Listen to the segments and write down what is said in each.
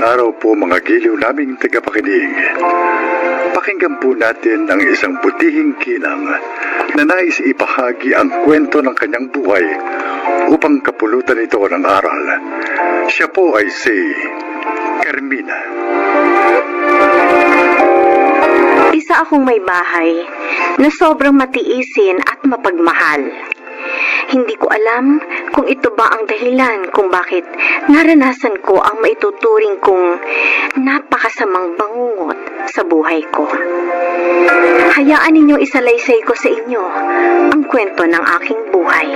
Magandang araw po mga giliw naming tagapakinig. Pakinggan po natin ang isang butihing ginang na nais ipahagi ang kwento ng kanyang buhay upang kapulutan ito ng aral. Siya po ay si Carmina. Isa akong may bahay na sobrang matiisin at mapagmahal. Hindi ko alam kung ito ba ang dahilan kung bakit naranasan ko ang maituturing kong napakasamang bangungot sa buhay ko. Hayaan ninyong isalaysay ko sa inyo ang kwento ng aking buhay.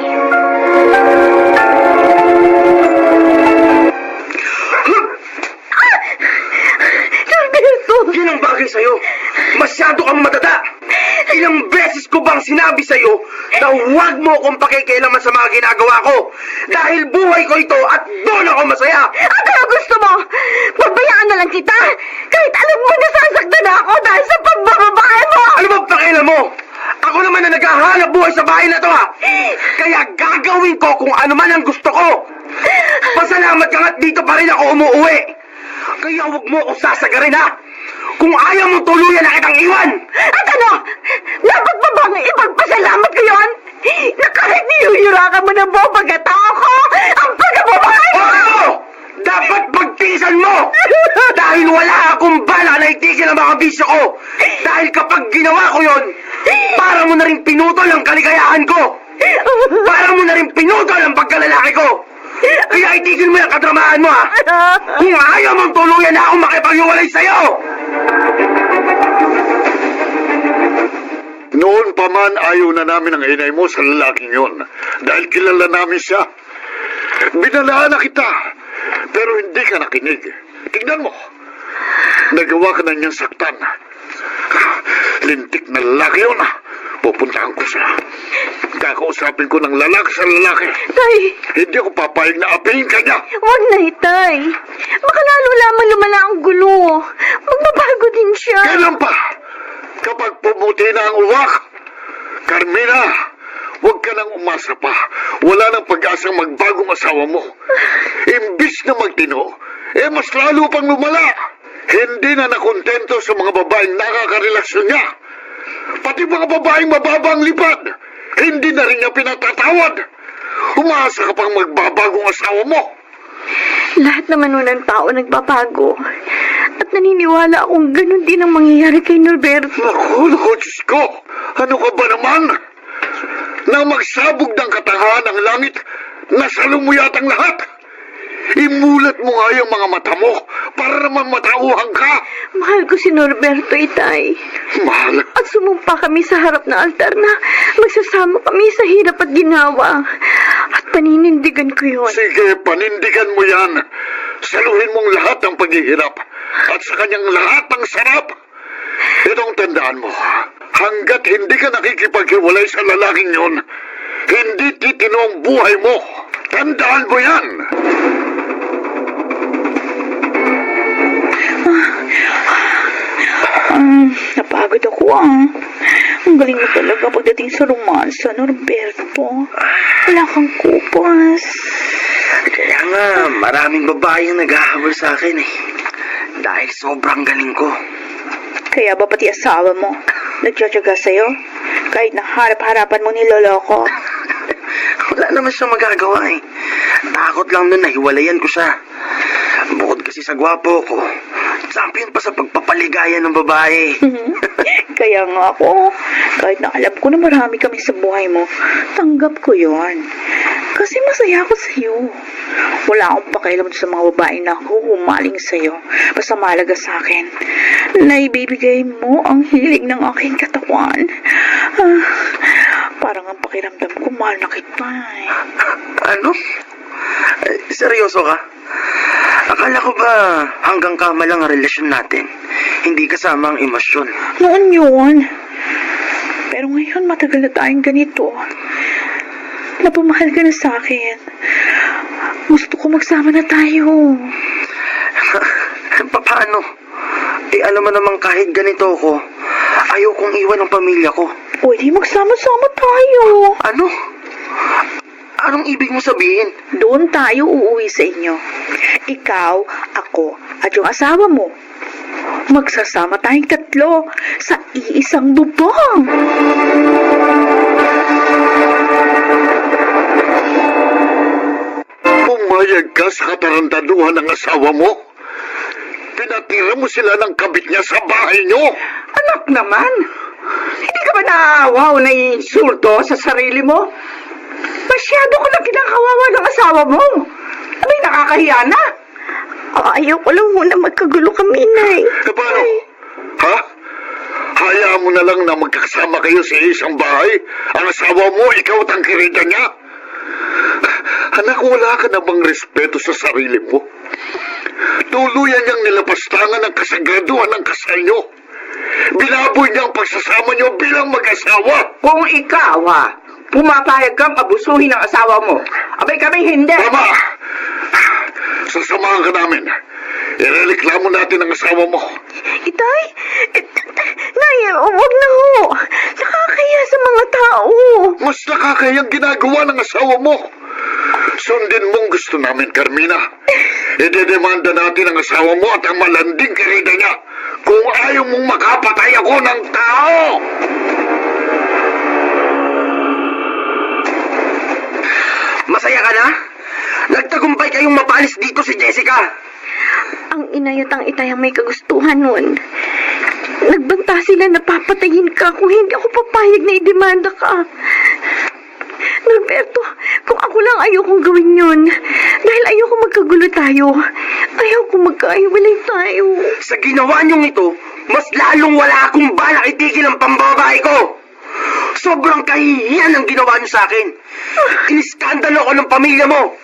Norberto! Yan ang bagay sa'yo. Masyado kang matanda. Ilang beses ko bang sinabi sa'yo na huwag mo akong pakikialaman sa mga ginagawa ko? Dahil buhay ko ito at doon ako masaya. Ano gusto mo? Pabayaan na lang kita? Kahit alam mo na sasaktan ako dahil sa pagbababae mo! Ano ba pakialam mo? Ako naman na naghahanap buhay sa bahay na to ha. Kaya gagawin ko kung ano man ang gusto ko. Pasalamat ka nga't dito pa rin ako umuwi. Kaya huwag mo ako sasagarin ha. Kung ayaw mo tuluyan na kitang iwan. At ano? Dapat ba bang ipagpasalamat ko yun? Na kahit niyuyurakan mo ng buong pagkatao ko, ang pagkababae mo! Oo! Dapat pagtiisan mo! Dahil wala akong bala na itigil ang mga bisyo ko. Dahil kapag ginawa ko yon, para mo na rin pinutol ang kaligayahan ko. Para mo na rin pinutol ang pagkalalaki ko. Kaya itigil mo yung kadramahan mo ha. Kung ayaw mong tuluyan na akong makipaghiwalay sa'yo. Noon pa man ayaw na namin ang inay mo sa lalaking yon dahil kilala namin siya. Binalaan na kita, pero hindi ka nakinig. Tignan mo, nagawa ka na niyang saktan. Lintik na lalaki yun. Pupuntahan ko siya. Kakausapin ko ng lalaki sa lalaki. Tay, Hindi ako papayag na apihin ka niya. wag na itay. Baka lalo lamang lumala ang gulo. Magbabago din siya. Kailan pa? Kapag pumuti na ang uwak. Carmina, huwag ka nang umasa pa. Wala nang pag-asang magbagong asawa mo. Imbis na magtino, mas lalo pang lumala. Hindi na nakontento sa mga babaeng nakakarelasyon niya. Pati mga babaeng mababang lipad, hindi na rin niya pinatatawad. Umaasa ka pang magbabagong asawa mo. Lahat naman nun ng tao nagbabago. At naniniwala akong ganun din ang mangyayari kay Norberto. Naku, Diyos ko! Ano ka ba naman? Nang magsabog ng katangahan ng langit, nasalumuyat ang lahat. Imulat mo nga yung mga mata mo para naman matauhan ka. Mahal ko si Norberto, itay. Mahal. At sumumpa kami sa harap ng altar na magsasama kami sa hirap at ginawa. At paninindigan ko yun. Sige, panindigan mo yan. Saluhin mong lahat ng paghihirap at sa kanyang lahat ng sarap. Itong tandaan mo, hanggat hindi ka nakikipaghiwalay sa lalaking yon, hindi titino ang buhay mo. Tandaan mo yan. Napagod ako Ang galing mo talaga pagdating sa romansa, Norberto. Wala kang kupas. Kaya nga, maraming babae ang naghahabol sa akin eh. Dahil sobrang galing ko. Kaya ba pati asawa mo nagtsatsaga sa'yo? Kahit naharap-harapan mo niloloko? Wala naman siyang magagawa eh. Takot lang nun na hiwalayan ko siya. Bukod kasi sa gwapo ko, champion pa sa pagpapaligaya ng babae. Kaya nga ako, kahit na alam ko na marami kami sa buhay mo, tanggap ko yon. Kasi masaya ako sa'yo. Wala akong pakialam sa mga babae na humaling sa'yo. Basta mahalaga sa akin na ibibigay mo ang hilig ng aking katawan. Parang ang pakiramdam ko, mahal na kita eh. Ano? Seryoso ka? Akala ko ba hanggang kama lang ang relasyon natin? Hindi kasama ang emosyon. Noon yun. Pero ngayon matagal na tayong ganito. Napamahal ka na sa akin. Gusto ko magsama na tayo. Paano? Alam mo namang kahit ganito ako, ayaw kong iwan ang pamilya ko. Pwede magsama-sama tayo. Ano? Anong ibig mo sabihin? Doon tayo uuwi sa inyo. Ikaw, ako, at yung asawa mo. Magsasama tayong tatlo sa iisang bubong. Pumayag ka sa katarantaduhan ng asawa mo? Pinatira mo sila ng kabit niya sa bahay niyo? Anak naman, hindi ka ba naaawa o naiinsulto sa sarili mo? Masyado ko lang kinakawawa ng asawa mo. Abay, nakakahiya na. Ayaw ko lang muna magkagulo kami, Nay. Paano? Ha? Hayaan mo na lang na magkakasama kayo sa isang bahay? Ang asawa mo, ikaw at ang kirita niya? Anak, wala ka na bang respeto sa sarili mo? Tuluyan niyang nilapastangan ang kasagraduhan ng kasal niyo. Binaboy niya ang pagsasama niyo bilang mag-asawa. Kung ikaw, pumapayag kang abusuhin ng asawa mo, abay kami hindi. Tama! Sasamahan ka namin. Irereklamo natin ang asawa mo. Itay? Nay, wag na ho. Nakakaya sa mga tao. Mas nakakayang ginagawa ng asawa mo. Sundin mong gusto namin, Carmina. Idedemanda natin ang asawa mo at ang malanding kirida niya kung ayaw mong makapatay ako ng tao. Masaya ka na? Nagtagumpay kayong mapalis dito si Jessica. Ang inay at ang itay ang may kagustuhan nun. Nagbanta sila na papatayin ka kung hindi ako papayag na idemanda ka. Norberto, kung ako lang ayokong gawin yun. Dahil ayoko magkagulo tayo. Ayoko magkaiwalay tayo. Sa ginawa niyong ito, mas lalong wala akong balak itigil ang pambabae ko. Sobrang kahihiyan ang ginawa niyo sa akin. Iniskandalo ko ng pamilya mo.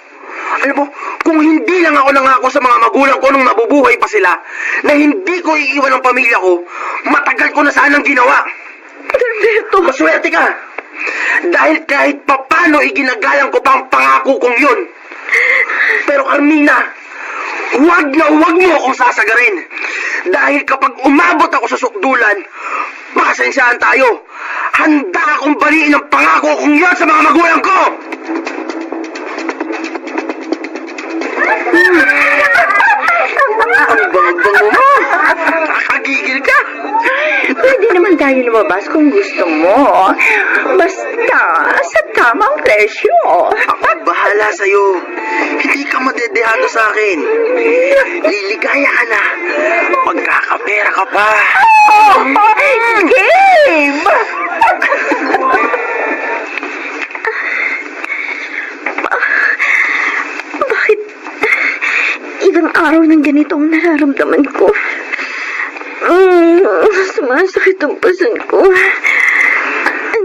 Alam mo, kung hindi lang ako nangako sa mga magulang ko nung nabubuhay pa sila, na hindi ko iiwan ang pamilya ko, matagal ko na sanang ginawa. Norberto! Maswerte ka. Dahil kahit papano iginagalang ko pa ang pangako kong yun. Pero Carmina, huwag na huwag mo akong sasagarin. Dahil kapag umabot ako sa sukdulan, pasensyahan tayo. Handa akong baliin ang pangako kong yun sa mga magulang ko. Ang bango-bango mo. Nakagigil ka. Pwede naman tayo lumabas kung gusto mo. Basta sa tamang presyo. Ako bahala sa'yo. Hindi ka madedehado sa akin. Liligaya ka na. Magkakapera ka pa. Game! Bakit ilang araw ng ganito ang nararamdaman ko? Sumasakit ang pasan ko.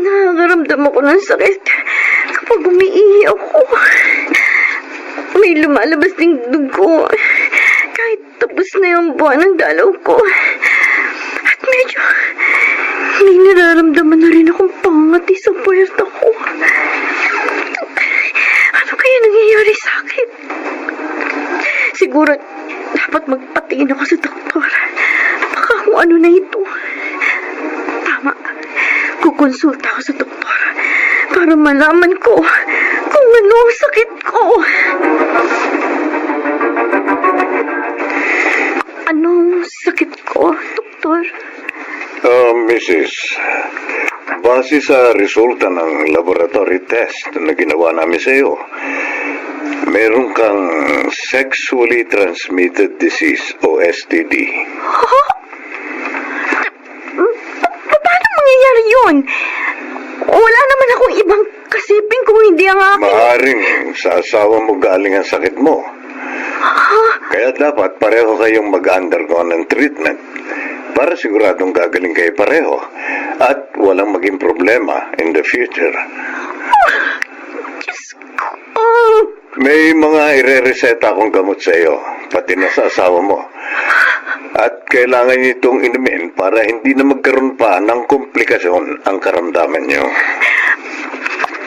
Nakakaramdam ako ng sakit kapag umiihi ako. May lumalabas ding dugo kahit tapos na yung buwan ng dalaw ko. At medyo may nararamdaman na rin akong pangati sa puwerta ko. Ano kaya nangyayari sa akin? Siguro dapat magpatingin ako sa doktor. Baka kung ano na ito. Tama. Kukonsulta ako sa doktor para malaman ko kung ano ang sakit ko. Anong sakit ko, doktor? Mrs. Base sa resulta ng laboratory test na ginawa namin sa iyo, meron kang sexually transmitted disease o STD. Paano mangyayari yun? Wala naman akong ibang kasiping kung hindi ang akin. Maaring sa asawa mo galing ang sakit mo. Kaya dapat pareho kayong mag-undergo ng treatment para siguradong gagaling kayo pareho at walang maging problema in the future. Diyos ko. May mga ire-reseta akong gamot sa iyo, pati na sa asawa mo. At kailangan niyo itong inumin para hindi na magkaroon pa ng komplikasyon ang karamdaman niyo.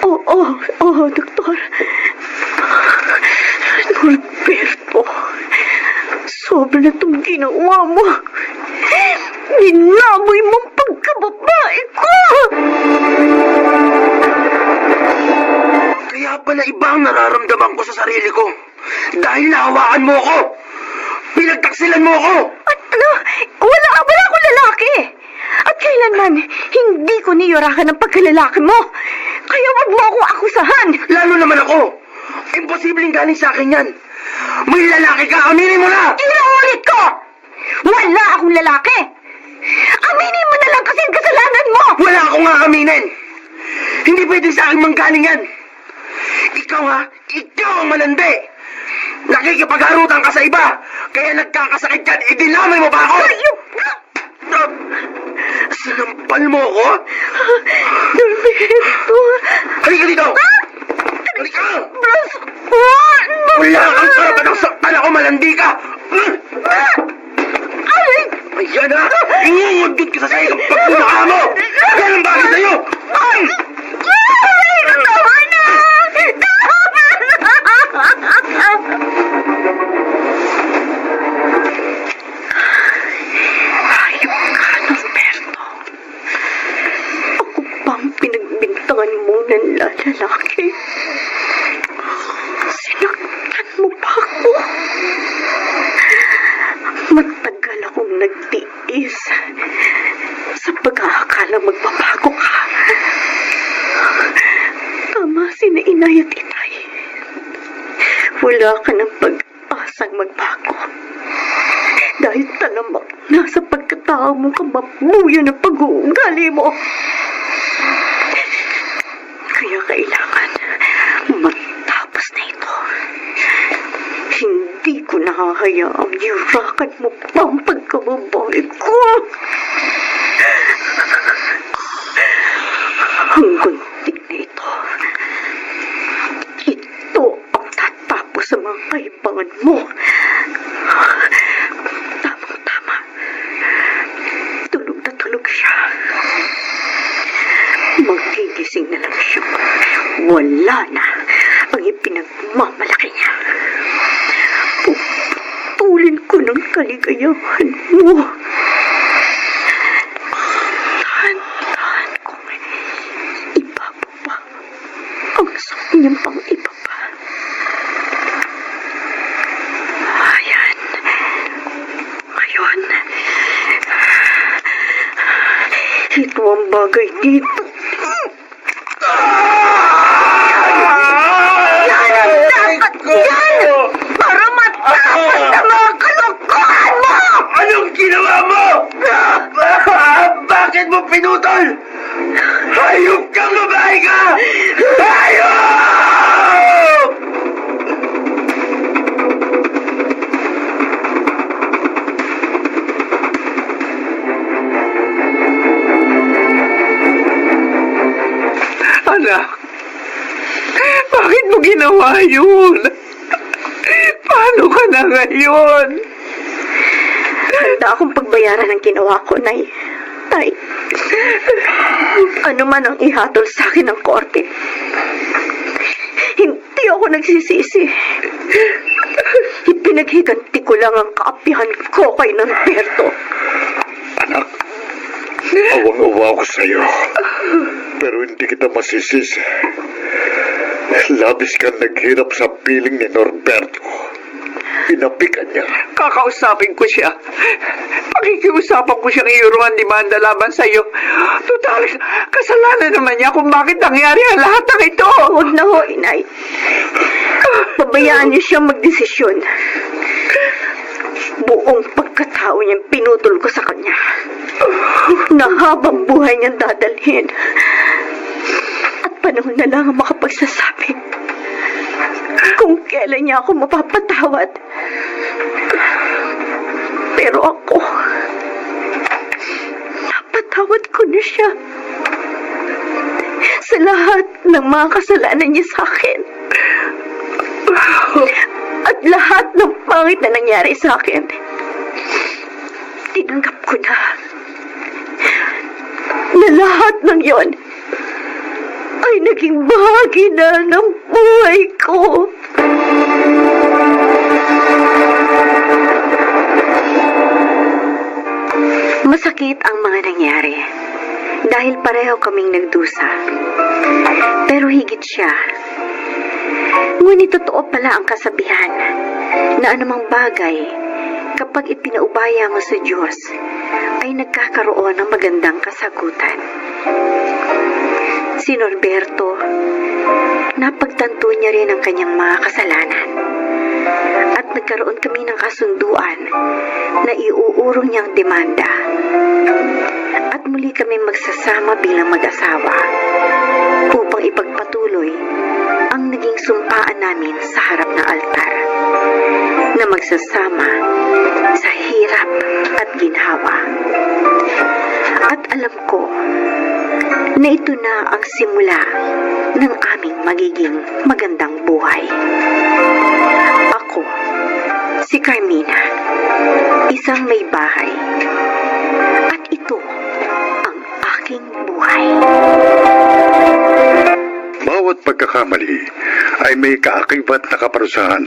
Oo, doktor. Norberto, sobra na itong ginawa mo. Ninamoy mo ang pagkababae ko. Kaya pala iba ang nararamdaman ko sa sarili ko. Dahil nahawakan mo ako. Pinagtaksilan mo ako! At ano? Wala akong lalaki. At kailanman, hindi ko niyurakan ang pagkalalaki mo. Kaya wag mo akong akusahan. Lalo naman ako! Imposibleng galing sa akin yan! May lalaki ka! Aminin mo na! Inuulit ko! Wala akong lalaki. Aminin mo na lang kasi ang kasalanan mo. Wala akong aaminin! Hindi pwede sa akin manggaling yan! Ikaw ha? Ikaw ang malandi! Nakikipagharutan ka sa iba! Kaya nagkakasakit yan! Idinamay mo ba ako? Sinampal mo ako? Norberto. Halika dito! Halika! Bros, Wala kang karapatang saktan ako! Malandi ka! Ayan ha! Ingungudod ka sa sa'yo ng pagpunaka mo! Yan ang bagay sa'yo! Tama na! Hayop ka, Norberto. Ako bang pinagbintangan mo ng lalaki? Sinaktan mo pa ako? Matagal akong nagtiis sa pag-aakala magbabago ka. Tama sina inay at itay. Wala ka ng pag-asang magbago. Dahil talamak na sa pagkatao mo kamabuyo ng pag-uugali mo. Kaya kailangan matapos na ito. Hindi ko nahahayaang yurakan mo pa ang pagkababae ko. Ang gunting na ito. Ito ang tatapos sa mga kaibangan mo. Tamang-tama. Tulog na tulog siya. Magigising na lang siya. Wala na ang ipinagmamalaki niya. Puputulin ko ng kaligayahan mo. Dahan-dahan kong ibababa ang sakit niyang pang ibaba. Ayan. Ngayon, ito ang bagay dito. Para matapos na mga kalokohan mo! Anong ginawa mo? Bakit mo pinutol? Hayop kang babae ka! Hayop! Anak, bakit mo ginawa yun? Paano ka na ngayon? Handa akong pagbayaran ng ginawa ko, Nay. Tay, ano man ang ihatol sa akin ng korte, hindi ako nagsisisi. Ipinaghiganti ko lang ang kaapihan ko kay Norberto. Anak, awang-awa ako sa'yo. Pero hindi kita masisisi. Labis kang naghirap sa piling ni Norberto. Pinapikan niya. Kakausapin ko siya. Pakikiusapan ko siyang iuruan demanda laban sa'yo. Total, kasalanan naman niya kung bakit nangyari ang lahat ng ito. Huwag na ho, Inay. Pabayaan niyo siyang magdesisyon. Buong pagkatao niyang pinutol ko sa kanya. Na habang buhay niyang dadalhin. At panahon na lang ang makapagsasabi kung kailan niya ako mapapatawad. Pero ako, napatawad ko na siya sa lahat ng mga kasalanan niya sa akin. At lahat ng pangit na nangyari sa akin, tinanggap ko na lahat ng yon ay naging bahagi na ng buhay ko. Masakit ang mga nangyari dahil pareho kaming nagdusa. Pero higit siya, ngunit totoo pala ang kasabihan na anumang bagay kapag ipinaubaya mo sa Diyos, ay nagkakaroon ng magandang kasagutan. Si Norberto, napagtanto niya rin ang kanyang mga kasalanan. At nagkaroon kami ng kasunduan na iuurong niyang demanda. At muli kami magsasama bilang mag-asawa upang ipagpatuloy ang naging sumpaan namin sa harap ng altar na magsasama sa hirap at ginhawa. At alam ko na ito na ang simula ng aming magiging magandang buhay. Ako, si Carmina, isang may bahay. At ito ang aking buhay. Bawat pagkakamali ay may kaakibat na kaparusahan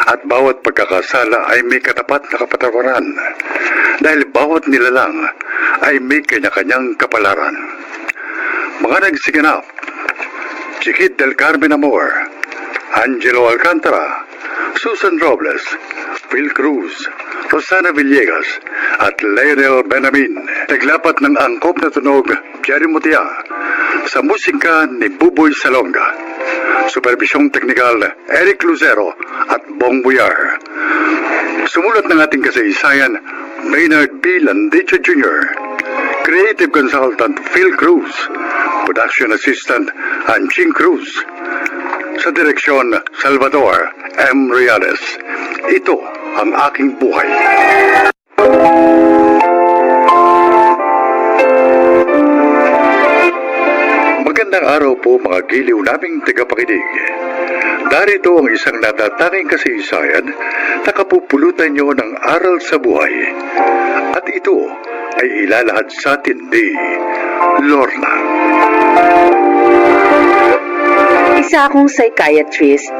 at bawat pagkakasala ay may katapat na kapatawaran dahil bawat nilalang ay may kanya-kanyang kapalaran. Mga nagsiganap, Chiquit del Carmen Amor, Angelo Alcantara, Susan Robles, Phil Cruz, Rosana Villegas at Lionel Benamin. Naglapat ng angkop na tunog, Jerry Mutia, sa musika ni Buboy Salonga. Supervisyong teknikal, Eric Lucero at Bong Buyar. Sumulat ng ating kasaysayan, Maynard B. Landicho Jr., Creative Consultant Phil Cruz, Production Assistant Anching Cruz. Sa direksyon, Salvador M. Reales. Ito ang aking buhay. Magandang araw po mga giliw naming tagapakinig. Darito ang isang natatanging kasaysayan na kapupulutan nyo ng aral sa buhay. At ito ay ilalahad sa atin ni Lorna. Isa akong psychiatrist,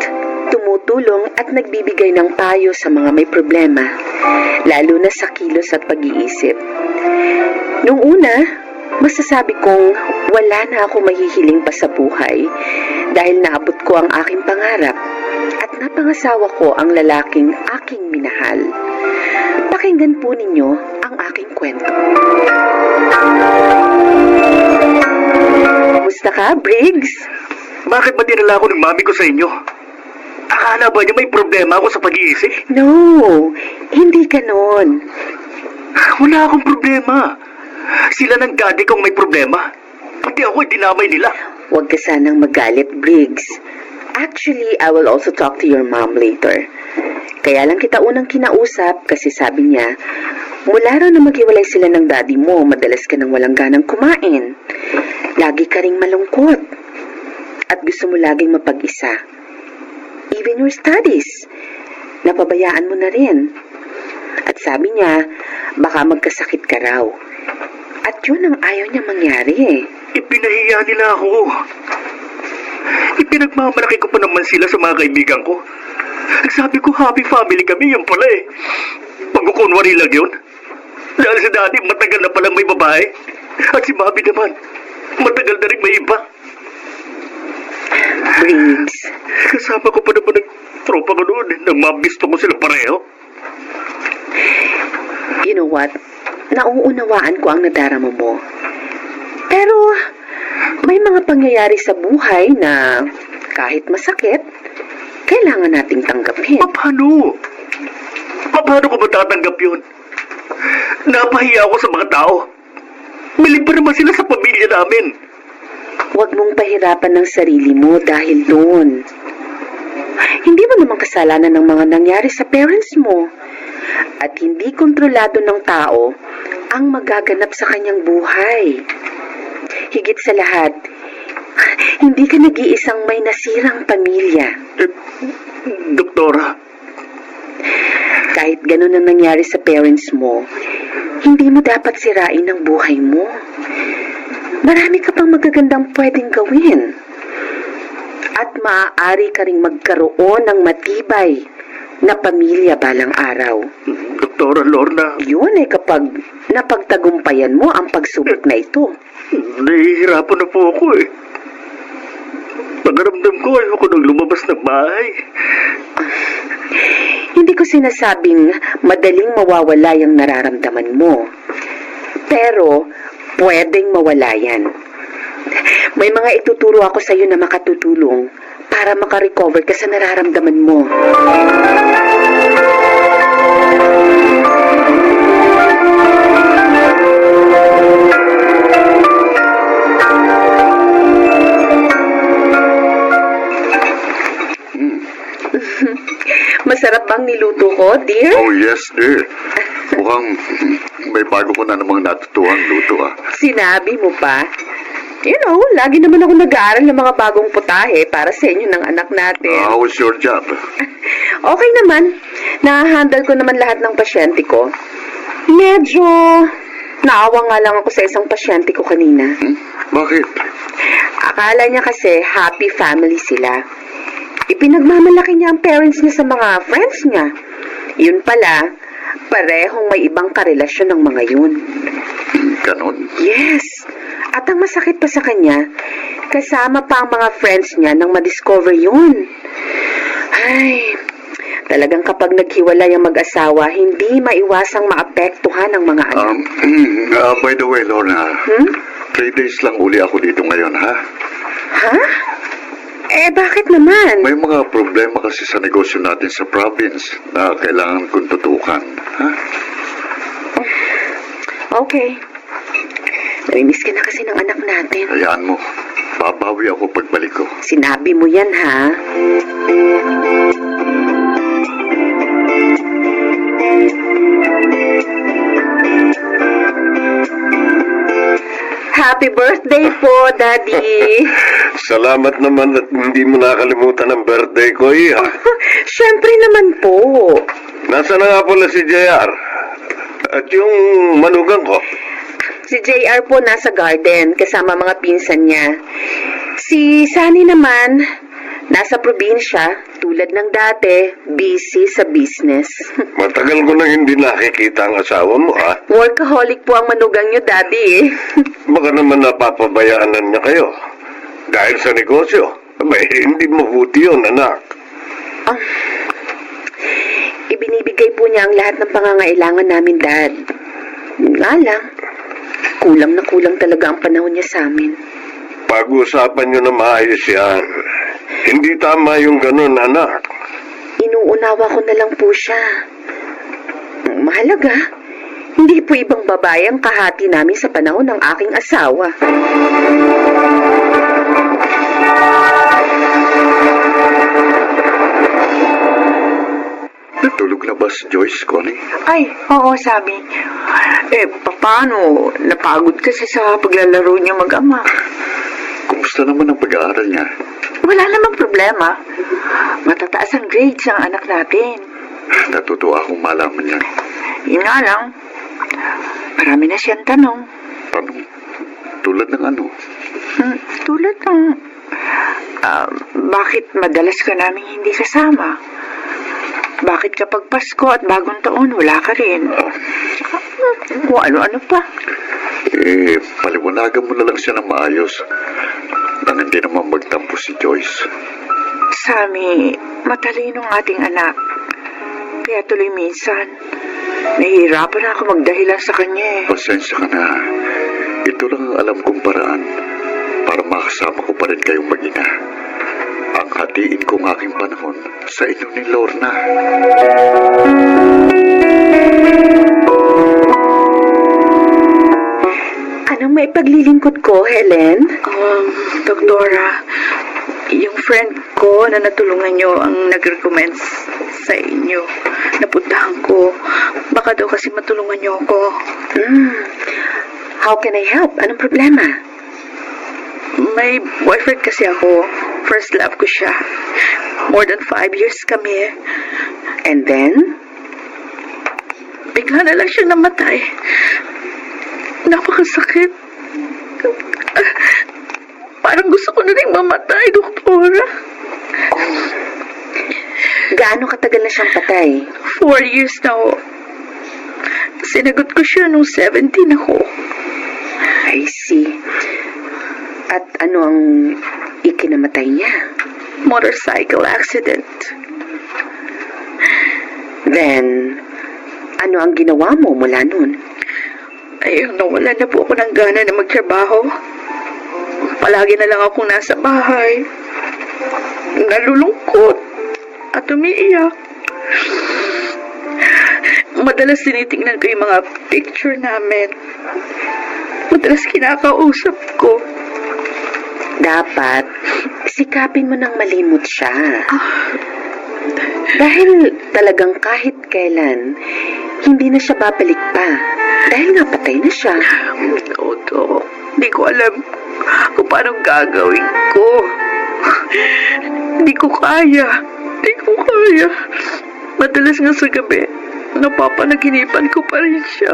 tumutulong at nagbibigay ng payo sa mga may problema, lalo na sa kilos at pag-iisip. Nung una, masasabi kong wala na ako mahihiling pa sa buhay dahil naabot ko ang aking pangarap at napangasawa ko ang lalaking aking minahal. Pakinggan po ninyo ang aking kwento. Kumusta ka, Briggs? Bakit ba dinala ako ng mami ko sa inyo? Akala ba niyo may problema ako sa pag-iisip? No, hindi ganon. Wala akong problema. Sila ng daddy kong may problema. Pati ako dinamay nila. Huwag ka sanang magalit, Briggs. Actually, I will also talk to your mom later. Kaya lang kita unang kinausap kasi sabi niya, mula raw na maghiwalay sila ng daddy mo, madalas ka nang walang ganang kumain. Lagi ka ring malungkot. At gusto mo laging mapag-isa. Even your studies. Napabayaan mo na rin. At sabi niya, baka magkasakit ka raw. At yun ang ayaw niya mangyari eh. Ipinahiya nila ako. Ipinagmamalaki ko pa naman sila sa mga kaibigan ko. Sabi ko, happy family kami, yun pala eh. Pagkukunwari lang yun. Dahil si daddy, matagal na palang may babae. At si mami naman, matagal na rin may iba. Briggs, Kasama ko pa naman ng tropa ko noon. Nang mabisto ko sila pareho. you know what? Nauunawaan ko ang nadarama mo. Pero, may mga pangyayari sa buhay na kahit masakit, kailangan nating tanggapin. Paano? Paano ko matatanggap yun? Napahiya ako sa mga tao. Mali pa naman sila sa pamilya namin. Huwag mong pahirapan ng sarili mo dahil doon. Hindi mo naman kasalanan ng mga nangyari sa parents mo. At hindi kontrolado ng tao ang magaganap sa kanyang buhay. Higit sa lahat, hindi ka nag-iisang may nasirang pamilya. Doktora, Kahit ganun ang nangyari sa parents mo, hindi mo dapat sirain ang buhay mo. Marami ka pang magagandang pwedeng gawin. At maaari ka ring magkaroon ng matibay na pamilya balang araw. Doktora Lorna, Yun ay kapag napagtagumpayan mo ang pagsubok na ito. nahihirapan na po ako eh. Pagaramdam ko, ayoko nang lumabas ng bahay. Hindi ko sinasabing madaling mawawala yung nararamdaman mo. Pero, pwedeng mawala yan. May mga ituturo ako sa'yo na makatutulong para makarecover ka sa nararamdaman mo. Masarap bang niluto ko, dear? Oh, yes, dear. Mukhang may bago ko na namang natutuhan luto, ah. Sinabi mo pa? You know, lagi naman ako nag-aaral ng mga bagong putahe para sa inyo ng anak natin. How was your job? Okay naman. Na-handle ko naman lahat ng pasyente ko. Medyo naawa nga lang ako sa isang pasyente ko kanina. Bakit? Akala niya kasi happy family sila. Ipinagmamalaki niya ang parents niya sa mga friends niya. Yun pala, parehong may ibang karelasyon ng mga yun. Ganon? Yes. At ang masakit pa sa kanya, kasama pa ang mga friends niya nang ma-discover yun. Ay, talagang kapag naghiwalay ang mag-asawa, hindi maiwasang maapektuhan ang mga anak. By the way, Lorna, 3 days lang uli ako dito ngayon, ha? Ha? Eh, bakit naman? May mga problema kasi sa negosyo natin sa province na kailangan kong tutukan, ha? Okay. Namimiss ka na kasi ng anak natin. Hayaan mo. Babawi ako pagbalik ko. Sinabi mo yan, ha? Happy birthday po, Daddy! Salamat naman at hindi mo nakalimutan ang birthday ko, iya. Siyempre naman po. Nasaan na nga pala si JR? At yung manugang ko? Si JR po nasa garden kasama mga pinsan niya. Si Sunny naman, nasa probinsya, tulad ng dati, busy sa business. Matagal ko nang hindi nakikita ang asawa mo, ha? Workaholic po ang manugang niyo, Daddy eh. Baka naman napapabayaan na niya kayo. Dahil sa negosyo. Abay, hindi mabuti yun, anak. Ibinibigay po niya ang lahat ng pangangailangan namin, Dad. Nga lang, kulang na kulang talaga ang panahon niya sa amin. Pag-usapan niyo na maayos yan. Hindi tama yung ganun, anak. Inuunawa ko na lang po siya. Mahalaga, hindi po ibang babae ang kahati namin sa panahon ng aking asawa. Natulog na ba si Joyce, Connie? Ay, oo, sabi. Eh, paano? Napagod kasi sa paglalaro niya mag-ama. Kumusta naman ang pag-aaral niya? Wala namang problema. Matataas ang grades ang anak natin. Natutuwa akong malaman niya. Yun nga lang, marami na siyang tanong. Tanong, tulad ng ano? Tulad ng, bakit madalas ka namin hindi kasama? Bakit kapag Pasko at Bagong Taon wala ka rin? Kung ano-ano pa. Paliwanagan mo na lang siya ng maayos. Nang hindi naman magtampo si Joyce. Sami, matalinong ating anak. Kaya tuloy minsan, nahihirapan ako magdahilan sa kanya eh. Pasensya ka na. Ito lang ang alam kong paraan para makasama ko pa rin kayong mag-ina. Ang hatiin kong aking panahon sa inyo ni Lorna. Anong may paglilingkod ko, Helen? Doktora, yung friend ko na natulungan nyo ang nag-recommend sa inyo. Napuntahan ko. Baka daw kasi matulungan nyo ako. How can I help? Anong problema? May boyfriend kasi ako. First love ko siya. More than 5 years kami. And then? Bigla na lang siya namatay. Napakasakit. Parang gusto ko na rin mamatay, doktora. Gaano katagal na siyang patay? 4 years na ho. Sinagot ko siya nung 17 ako. I see. At ano ang ikinamatay niya? Motorcycle accident. Then, ano ang ginawa mo mula nun? Ay, nawala na po ako ng gana na magtrabaho. Palagi na lang akong nasa bahay. Nalulungkot at umiiyak. Madalas tinitingnan ko yung mga picture namin. Madalas kinakausap ko. Dapat, sikapin mo nang malimot siya. Dahil talagang kahit kailan, hindi na siya babalik pa. Dahil nga patay na siya. Toto, hindi ko alam kung paano gagawin ko. Hindi ko kaya. Hindi ko kaya. Madalas nga sa gabi, napapanaginipan ko pa rin siya.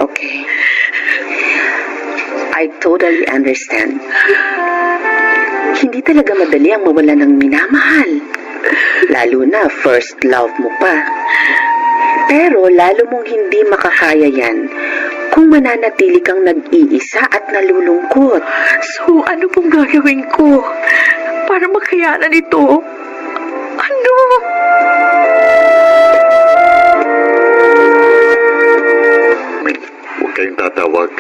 Okay. I totally understand. Hindi talaga madali ang mawala ng minamahal. Lalo na first love mo pa. Pero lalo mong hindi makakaya yan kung mananatili kang nag-iisa at nalulungkot. So, ano pong gagawin ko para makayanan ito? Ano? Min, huwag kayong tatawag.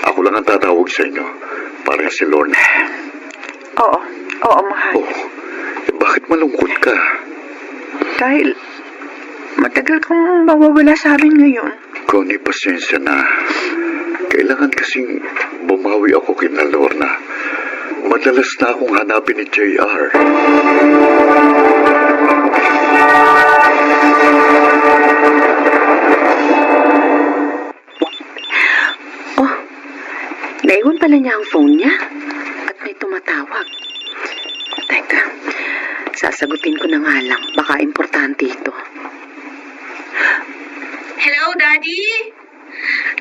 Ako lang ang tatawag sa inyo. Parang si Lorna. Oo, mahal. Oh, bakit malungkot ka? Dahil matagal kang mawawala sa amin ngayon. Connie, pasensya na. Kailangan kasing bumawi ako kina Lorna. Madalas na akong hanapin ni JR. Naiwan pala niya ang phone niya at may tumatawag. Teka, sasagutin ko na nga lang. Baka importante ito. Hello, Daddy?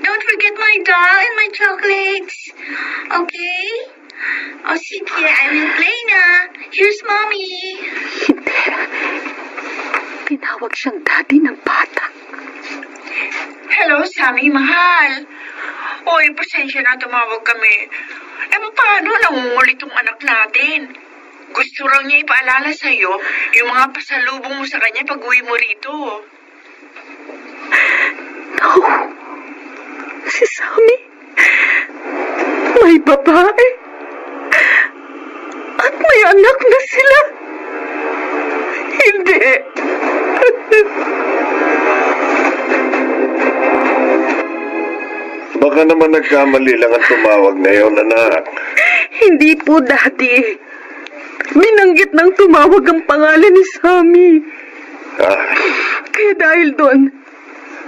Don't forget my doll and my chocolates. Okay? Oh, sige, I will play na. Here's Mommy. Hindi. Tinawag siyang daddy ng bata. Hello, Sammy, mahal. Oy, pasensya na tumawag kami. Paano nangungulit yung anak natin? Gusto raw niya ipaalala sa'yo yung mga pasalubong mo sa kanya pag uwi mo rito. No. Si Sammy. May babae. At may anak na sila. Hindi. Baka naman nagkamali lang ang tumawag na yon, anak. Hindi po, Daddy. Binanggit ng tumawag ang pangalan ni Sammy. Ah, Kaya dahil doon,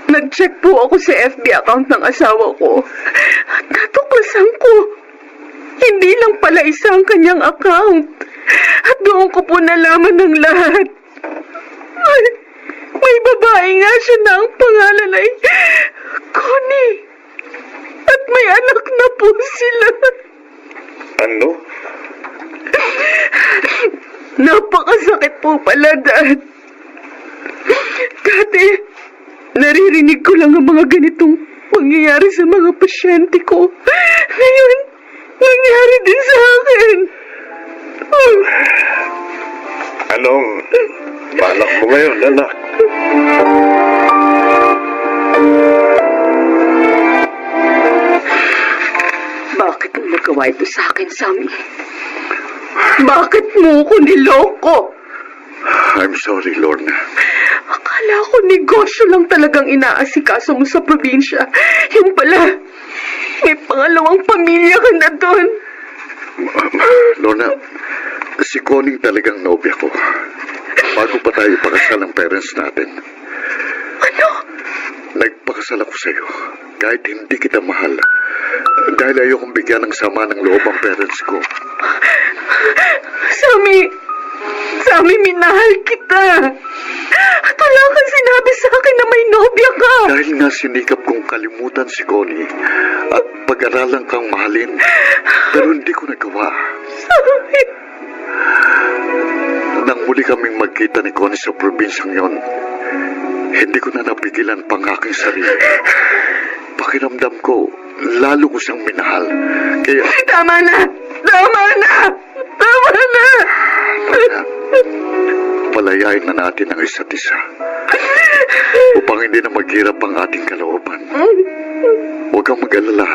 nag-check po ako sa FB account ng asawa ko. At natuklasan ko, hindi lang pala isa ang kanyang account. At doon ko po nalaman ng lahat. Ay, may babae nga siya na ang pangalan ay Connie. At may anak na po sila. ano? Napakasakit po pala, Dad. Dati, naririnig ko lang ang mga ganitong pangyayari sa mga pasyente ko. Ngayon, nangyari din sa akin. Anong balak mo ngayon, anak? Bakit mo nagawa ito sa akin, Sammy? Bakit mo ko niloko? I'm sorry, Lorna. Akala ko negosyo lang talagang inaasikaso mo sa probinsya. Yung pala, may pangalawang pamilya ka na doon. Lorna, si Connie talagang nobya ko. Bago pa tayo ipakasal ng parents natin. Ano? Nagpakasal ako sa'yo. Kahit hindi kita mahal. Dahil ayokong bigyan ng sama ng loob ang parents ko. Sammy, minahal kita. At wala kang sinabi sa akin na may nobya ka. Dahil nga sinikap kong kalimutan si Connie at pag-aralan kang mahalin. Pero hindi ko nagawa. Sammy. Nang muli kaming magkita ni Connie sa probinsyang yon, hindi ko na napigilan pang aking sarili. Pakiramdam ko, lalo ko siyang minahal. Kaya... Tama na! Lorna, palayain na natin ang isa't isa. upang hindi na maghirap ang ating kalooban. Huwag kang mag-alala.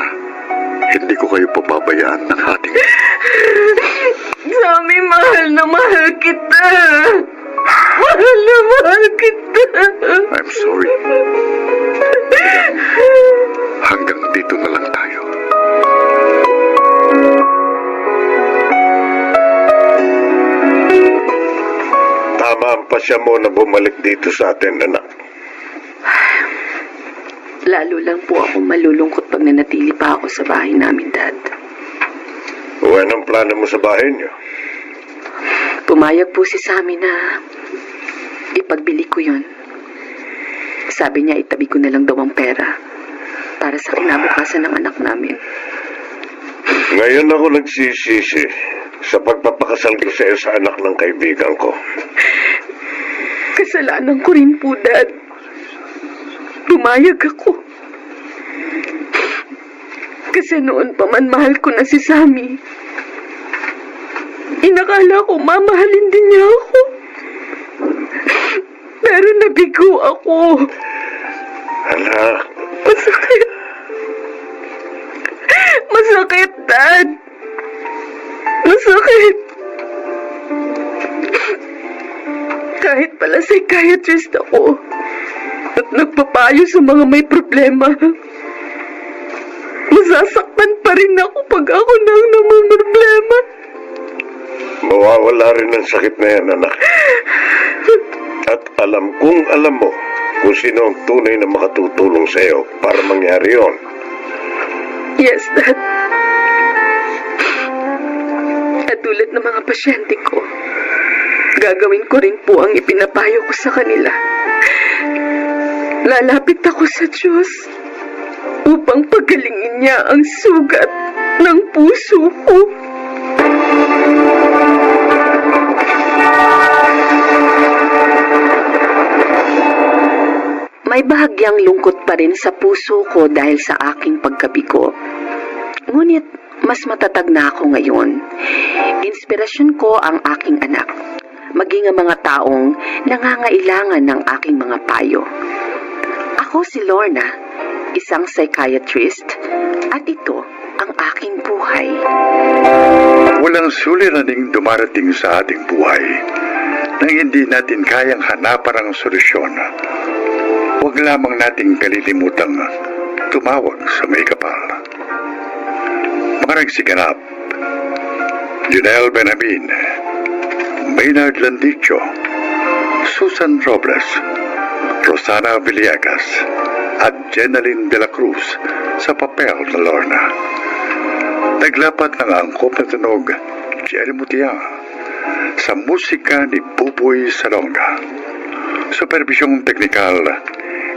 Hindi ko kayo pababayaan ng ating... Sammy, mahal na mahal kita. Mahal na mahal kita. I'm sorry. Hanggang dito na lang tayo. Tama ang pasya mo na bumalik dito sa atin, anak. Lalo lang po ako malulungkot pag nanatili pa ako sa bahay namin, Dad. O anong plano mo sa bahay niyo? Pumayag po si Sammy na ipagbili ko yon. Sabi niya itabi ko na lang daw ang pera para sa kinabukasan ng anak namin. Ngayon ako nagsisisi sa pagpapakasal ko sa iyo sa anak ng kaibigan ko. Kasalanan ko rin po, Dad. Pumayag ako. Kasi noon pa man mahal ko na si Sammy. Inakala ko mamahalin din niya ako. Pero nabigo ako. Anak, Masakit. Masakit, Dad. Masakit. Kahit pala psychiatrist ako at nagpapayo sa mga may problema, masasaktan pa rin ako pag ako nang namamroblema. mawawala rin ang sakit na yan, anak. At alam mo kung sino ang tunay na makatutulong sa iyo para mangyari yon. Yes, Dad. At tulad ng mga pasyente ko, gagawin ko rin po ang ipinapayo ko sa kanila. Lalapit ako sa Diyos upang pagalingin niya ang sugat ng puso ko. May bahagyang lungkot pa rin sa puso ko dahil sa aking pagkabigo. Ngunit mas matatag na ako ngayon. Inspirasyon ko ang aking anak, maging ang mga taong nangangailangan ng aking mga payo. Ako si Lorna, isang psychiatrist, at ito ang aking buhay. Walang suliraning dumarating sa ating buhay nang hindi natin kayang hanapan ang solusyon. Huwag lamang nating kalilimutang tumawag sa may kapal. Mga nagsiganap, Junel Benjamin, Maynard Landicho, Susan Robles, Rosana Villegas, at Jenaline de la Cruz sa papel na Lorna. Naglapat ng angkop na tunog, Jerry Mutia, sa musika ni Buboy Salonga. Supervisyong teknikal,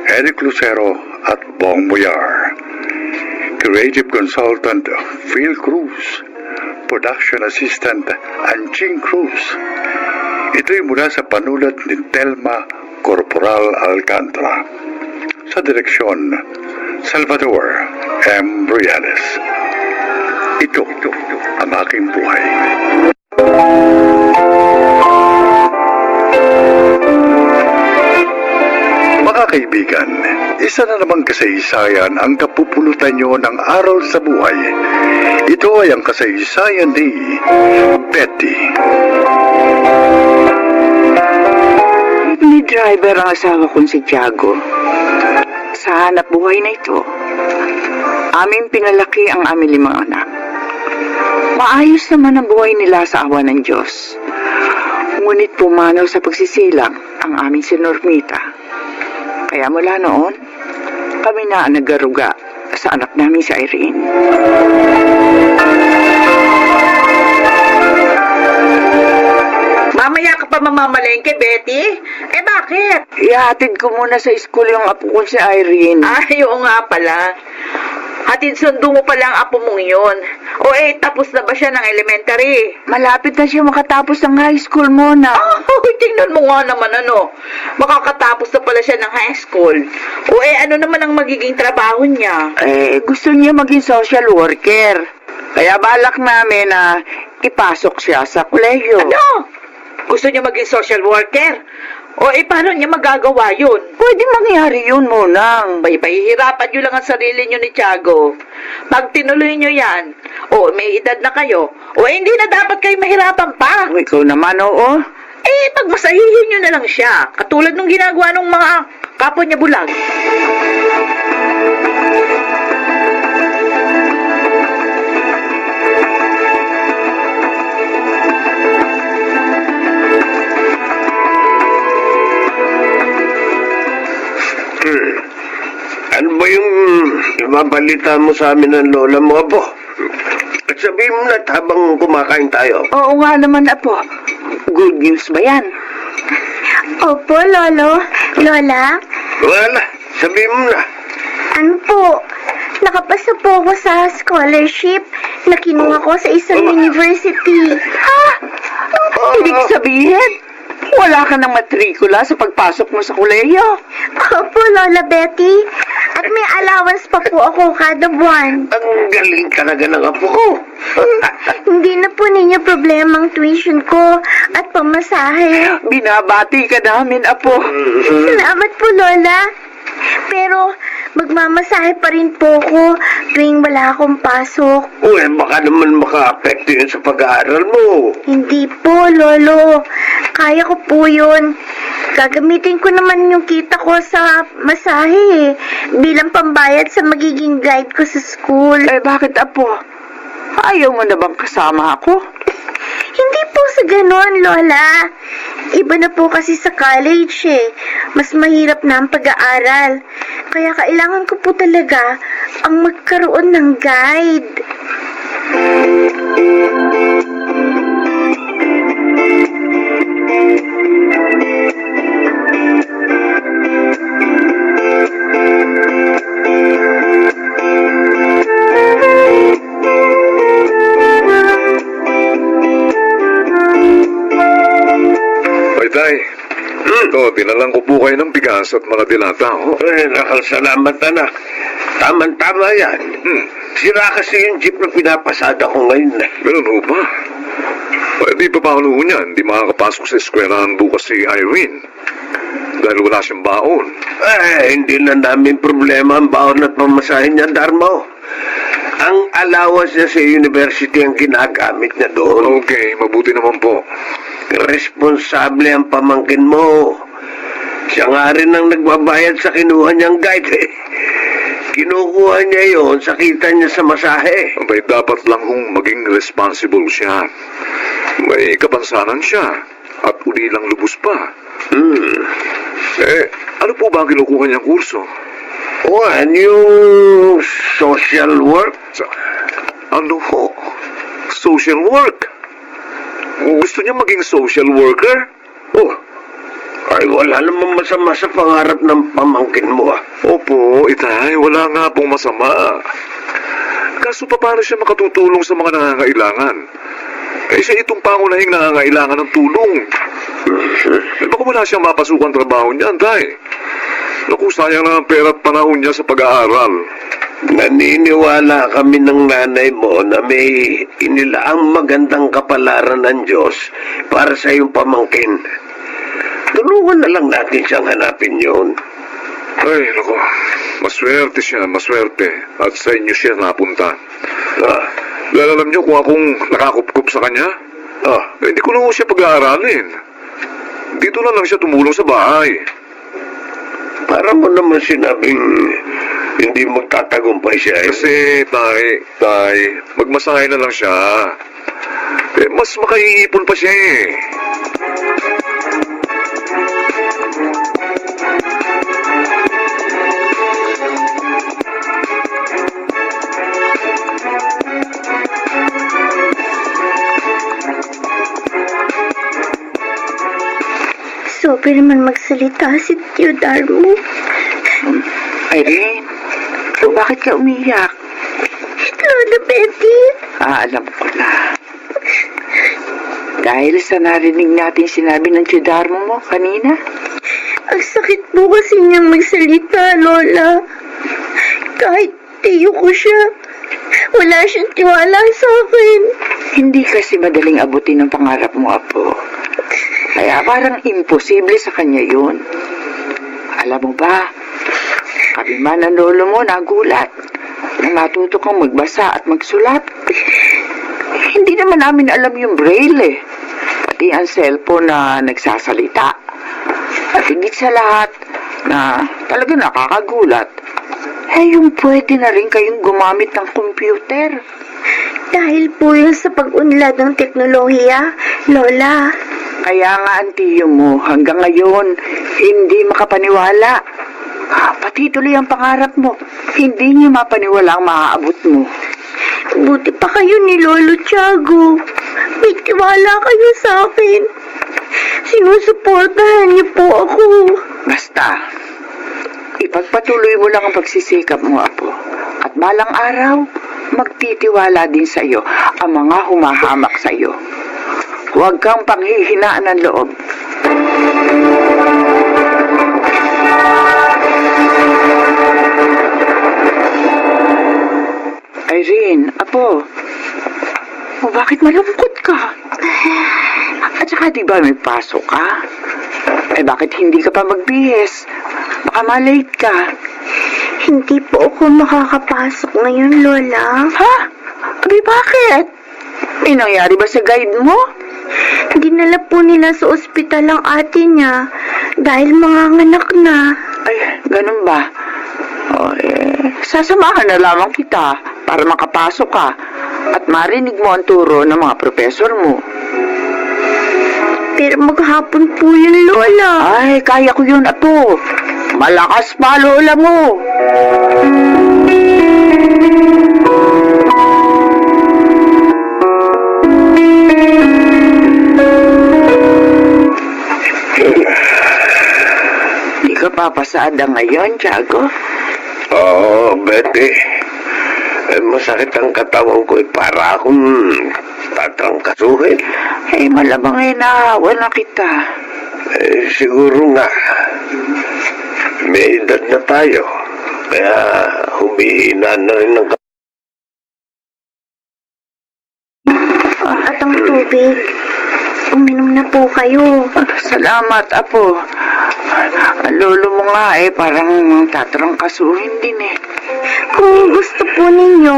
Eric Lucero at Bong Muyar. Creative Consultant, Phil Cruz. Production Assistant, Anching Cruz. Ito'y mula sa panulat ni Telma Corporal Alcantara. Sa direksyon, Salvador M. Briales. Ito ang aking buhay. Mga kaibigan, isa na namang kasaysayan ang kapupulutan nyo ng aral sa buhay. Ito ay ang kasaysayan ni Betty. Jeepney driver ang asawa kong si Tiago. Sa hanap buhay na ito, aming pinalaki ang aming 5 anak. Maayos naman ang buhay nila sa awa ng Diyos. Ngunit pumanaw sa pagsisilak ang aming si Normita. Kaya mula noon, kami na ang nagaruga sa anak namin si Irene. Mamaya ka pa mamamalengke, Betty? Eh, bakit? Ihatid ko muna sa school yung apo ko si Irene. Ay, oo nga pala. Hatid sundo mo pala ang apo mong yun. O tapos na ba siya ng elementary? Malapit na siya makatapos ng high school muna. Tingnan mo nga naman makakatapos na pala siya ng high school. O ano naman ang magiging trabaho niya? Gusto niya maging social worker. Kaya balak namin na ipasok siya sa kolehiyo. Ano? Gusto niya maging social worker? O paano niya magagawa yun? Pwede mangyari yun, Monang. Pahihirapan nyo lang ang sarili nyo ni Tiago. Pag tinuloy nyo yan, may edad na kayo, hindi na dapat kayo mahirapan pa. Ikaw naman, oo. Pagmasahihin nyo na lang siya, katulad nung ginagawa ng mga kapwa niya bulag. Ano ba yung ibabalita mo sa amin ng lola mo, Apo? At sabihin mo na habang kumakain tayo. Oo nga naman, Apo. Good news ba yan? Opo, Lolo. Lola, Wala, sabihin mo na. ano po? Nakapasa po ako sa scholarship na kinuha ko sa isang university. Ibig sabihin, wala ka ng matrikula sa pagpasok mo sa kolehiyo. Opo, Lola Betty. At may allowance pa po ako kada buwan. Ang galing talaga ng apo ko. Hindi na po ninyo problema ang tuition ko at pamasahe. Binabati ka namin, Apo. Salamat po, Lola. Pero magmamasahe pa rin po ako tuwing wala akong pasok. Baka naman maka-apekto yun sa pag-aaral mo. Hindi po, Lolo. Kaya ko po yun. Gagamitin ko naman yung kita ko sa masahe bilang pambayad sa magiging guide ko sa school. Bakit, Apo? Ayaw mo na bang kasama ako? Hindi po sa ganon, Lola. Iba na po kasi sa college Mas mahirap na ang pag-aaral. Kaya kailangan ko po talaga ang magkaroon ng guide. Tay, ito, dinalang ko po kayo ng bigas at mga dilata. Salamat, anak. Tama-tama yan. Sira kasi yung jeep na pinapasada ko ngayon. Ganun ho ba? Di pa paano ho niyan? Di makakapasok sa eskwelahan bukas si Irene. Dahil wala siyang baon. Hindi na namin problema ang baon at pamasahin niya, Darmo. Ang allowance niya sa university ang ginagamit niya doon. Okay, mabuti naman po. Responsable ang pamangkin mo. Siya nga rin ang nagbabayad sa kinuha niyang guide. Kinukuha niya yon sa kita niya sa masahe. Abay, dapat lang hong maging responsible siya. May kapansanan siya. At uli lang lubos pa. Ano po ba ang kinukuha niyang kurso? Yung social work? Ano ho? Social work? Gusto niya maging social worker? Wala namang masama sa pangarap ng pamangkin mo. Opo, itay, wala nga pong masama. Kaso paano siya makatutulong sa mga nangangailangan? Siya itong pangunahing nangangailangan ng tulong. Baka wala siyang mapasukan trabaho niyan, tay. Naku, sayang lang ang pera at panahon niya sa pag-aaral. Naniniwala kami ng nanay mo na may inilaang magandang kapalaran ng Diyos para sa iyong pamangkin. Tulungan na lang natin siyang hanapin yun. Ay, naku, maswerte siya, maswerte. At sa inyo siya napunta. Dahil alam niyo kung akong nakakupkup sa kanya, hindi ko na siya pag-aaralin. Dito na lang siya tumulong sa bahay. Para mo naman sinabing hindi magtatagumpay siya. Kasi, tay, magmasahe na lang siya. Mas makaiipon pa siya Sobra naman magsalita si Tio Darmo. Irene, bakit ka umiyak? Lola Betty. Alam ko na. Dahil sa narinig natin sinabi ng Tiyodarmo mo kanina. Ang sakit po kasi niyang magsalita, Lola. Kahit tiyo ko siya, wala siyang tiwala sa akin. Hindi kasi madaling abutin ang pangarap mo, Apo. Kaya parang imposible sa kanya yun. Alam mo ba, kami man ang lolo mo nagulat nang natuto kang magbasa at magsulat. Hindi naman namin alam yung braille eh. Pati ang cellphone na nagsasalita. At higit sa lahat na talaga nakakagulat, yung pwede na rin kayong gumamit ng computer. Dahil po yun sa pag-unlad ng teknolohiya, Lola. Kaya nga ang tiyo mo hanggang ngayon hindi makapaniwala. Pati tuloy ang pangarap mo, hindi niyo mapaniwala ang maaabot mo. Buti pa kayo ni Lolo Tiago. May tiwala kayo sa akin. Sinusuportahan niyo po ako. Basta, ipagpatuloy mo lang ang pagsisikap mo, Apo. At balang araw, magtitiwala din sa iyo ang mga humahamak sa iyo. Huwag kang panghihinaan ng loob. Irene, Apo, bakit malungkot ka? At saka di ba may pasok ka? Bakit hindi ka pa magbihis? Baka malate ka. Hindi po ako makakapasok ngayon, Lola. Ha? Bakit? May nangyari ba sa guide mo? Dinala po nila sa ospital ang ate niya dahil manganganak na. Ganun ba? Sasamahan na lamang kita para makapasok ka at marinig mo ang turo ng mga profesor mo. Pero maghapon po yun, Lola. Kaya ko yun, Apo. Malakas pa, Lola mo. Di ka papasada ngayon, Tiago? Oo, Betty. Masakit ang katawan ko para akong tatrangkasuhin. Malamang naawa na kita. Siguro nga. May edad na tayo. Kaya humihina na rin ang At ang tubig. Uminom na po kayo. Salamat, Apo. Ang lolo mo nga parang tatrangkasuhin din eh. Kung gusto po ninyo,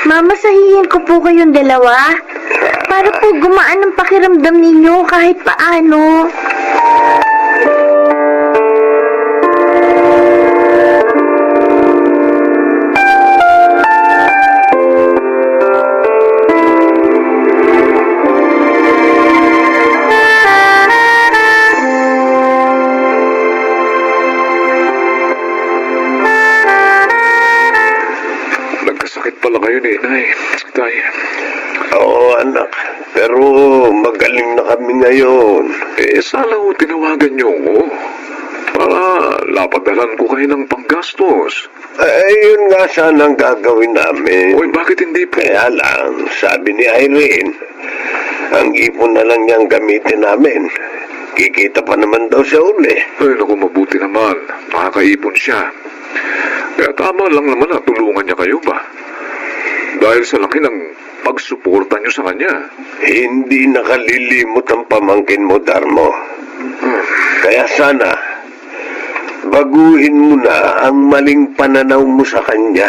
mamasahihin ko po kayong dalawa para po gumaan ang pakiramdam ninyo kahit paano. Nagkasakit pala kayo ni Inay. Tay. Oo, anak. Pero magaling na kami ngayon. Sana ho tinawagan niyo ko para lapadalan ko kayo ng panggastos. Yun nga sana ang gagawin namin. Bakit hindi po? Kaya lang, sabi ni Irene, ang ipon na lang niyang gamitin namin. Kikita pa naman daw siya uli. Naku, mabuti naman. Makakaipon siya. Kaya tama lang naman na tulungan niya kayo ba? Dahil sa laki ng pagsuporta niyo sa kanya. Hindi nakalilimot ang pamangkin mo, Darmo. Kaya sana, baguhin mo na ang maling pananaw mo sa kanya.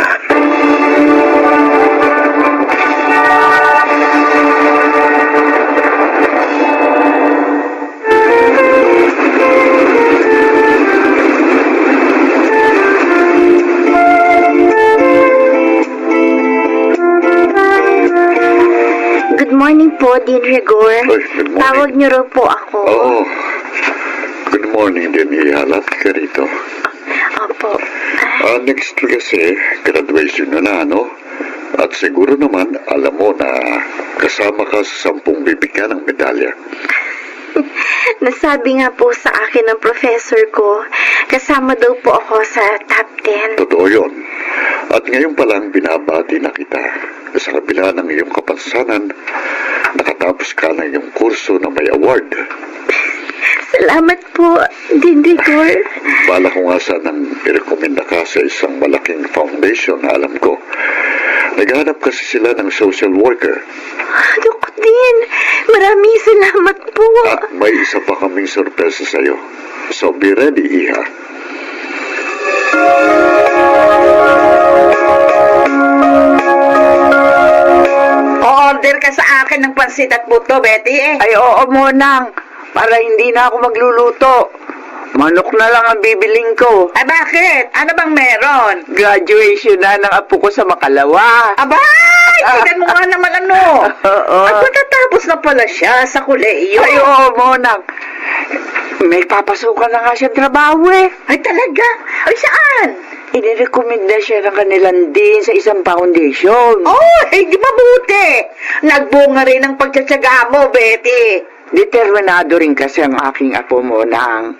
Good morning po, Dean Rigor. Good morning. Tawag niyo raw po ako. Oo. Good morning din, ihalat ka rito. Opo. Next week kasi, graduation na, no? At siguro naman, alam mo na kasama ka sa 10 bibigyan ng medalya. Nasabi nga po sa akin ng professor ko, kasama daw po ako sa top 10. Totoo yun. At ngayon pa lang binabati na kita. Sa kabila ng iyong kapansanan, nakatapos ka ng iyong kurso na may award. Salamat po, Dean Rigor. Bala ko nga sanang i-recommenda ka sa isang malaking foundation na alam ko. Naghanap kasi sila ng social worker. Dok Dean, maraming salamat Salamat po. At may isa pa kaming sorpresa sa'yo. So be ready, Iha. O-order ka sa akin ng pansit at buto, Betty eh. Ay, oo, Monang. Para hindi na ako magluluto. Manok na lang ang bibiling ko. Ay, bakit? Ano bang meron? Graduation na ng apo ko sa Makalawa. Abay! Tignan mo nga naman ano. Oo. At matatapos na pala siya sa kuleyo. Ay, oo, Monang. May papasukan na nga siya trabaho eh. Ay, talaga? Ay, saan? Inirecommend na siya ng kanilang dean sa isang foundation. Oh, di mabuti. Nagbunga rin ang pagtsatsaga mo, Betty. Determinado rin kasi ang aking apo, Monang.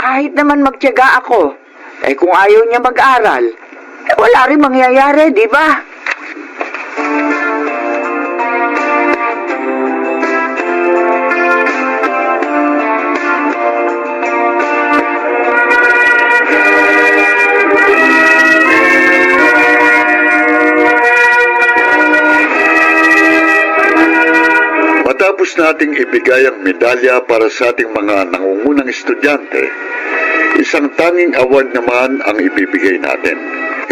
Kahit naman magtiyaga ako, kung ayaw niya mag-aral, wala rin mangyayari, di ba? Matapos nating ibigay ang medalya para sa ating mga nangungunang estudyante, isang tanging award naman ang ibibigay natin.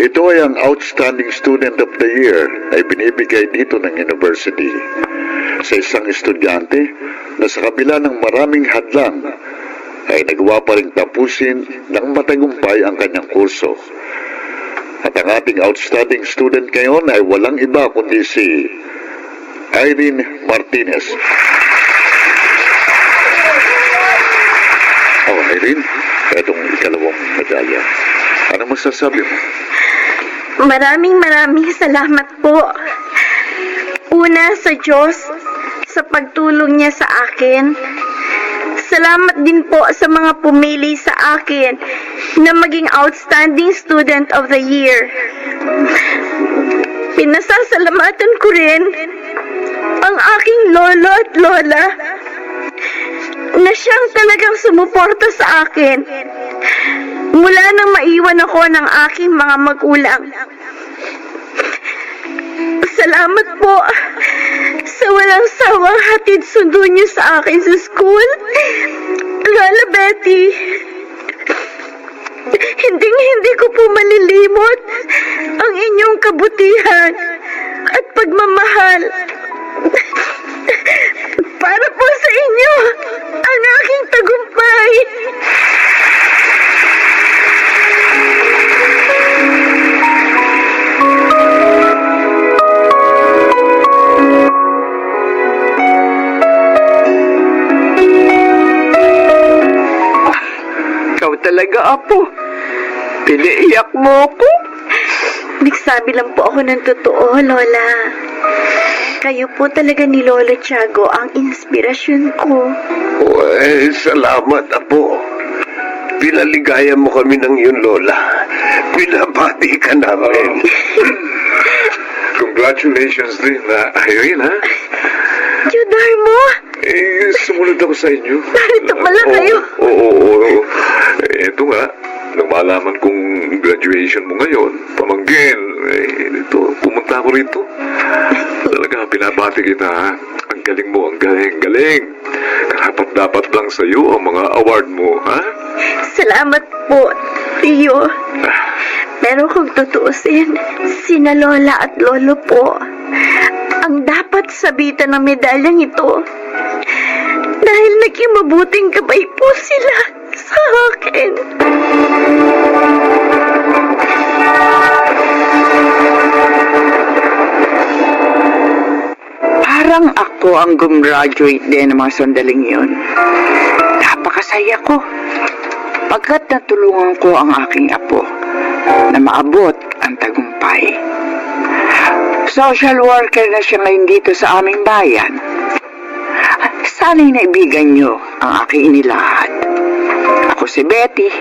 Ito ay ang Outstanding Student of the Year na ibinibigay dito ng university sa isang estudyante na sa kabila ng maraming hadlang ay nagawa pa rin tapusin ng matagumpay ang kanyang kurso. At ang ating outstanding student ngayon ay walang iba kundi si Irene Martinez. Oh, Irene, itong ikalawang medalya. Ano masasabi mo? Maraming salamat po. Una sa Diyos, sa pagtulong niya sa akin. Salamat din po sa mga pumili sa akin na maging Outstanding Student of the Year. Pinasasalamatan ko rin ang aking lolo at lola na siyang talagang sumuporta sa akin mula nang maiwan ako ng aking mga magulang. Salamat po sa walang sawang hatid sundo niyo sa akin sa school, Lola Betty. Hindi ko po malilimot ang inyong kabutihan at pagmamahal. Para po sa inyo ang aking tagumpay. Ikaw talaga, apo. Piniiyak mo ako. Nagsabi lang po ako ng totoo, Lola. Kayo po talaga ni Lolo Tiago ang inspirasyon ko. Salamat, Apo. Pinaligaya mo kami ng iyong lola. Pinabati ka namin. Congratulations din, Irene, ha? Judarmo, Sumunod ako sa inyo. narito pala kayo. Oo. Ito nga, nang malaman kong graduation mo ngayon, pamangkin, ito, pumunta ako rito. Talaga, pinabati kita, ha? Ang galing mo, ang galing. Dapat lang sa iyo ang mga award mo, ha? Salamat po, Tio. Pero kung tutuusin, sina Lola at Lolo po ang dapat sabitan ng medalyang ito. Dahil naging mabuting gabay po sila sa akin. Parang ako ang gumraduate din ng mga sandaling yun. Napakasaya ko. Pagkat natulungan ko ang aking apo na maabot ang tagumpay. Social worker na siya ngayon dito sa aming bayan. Sana'y naibigan niyo ang aking inilahat. Ako si Betty,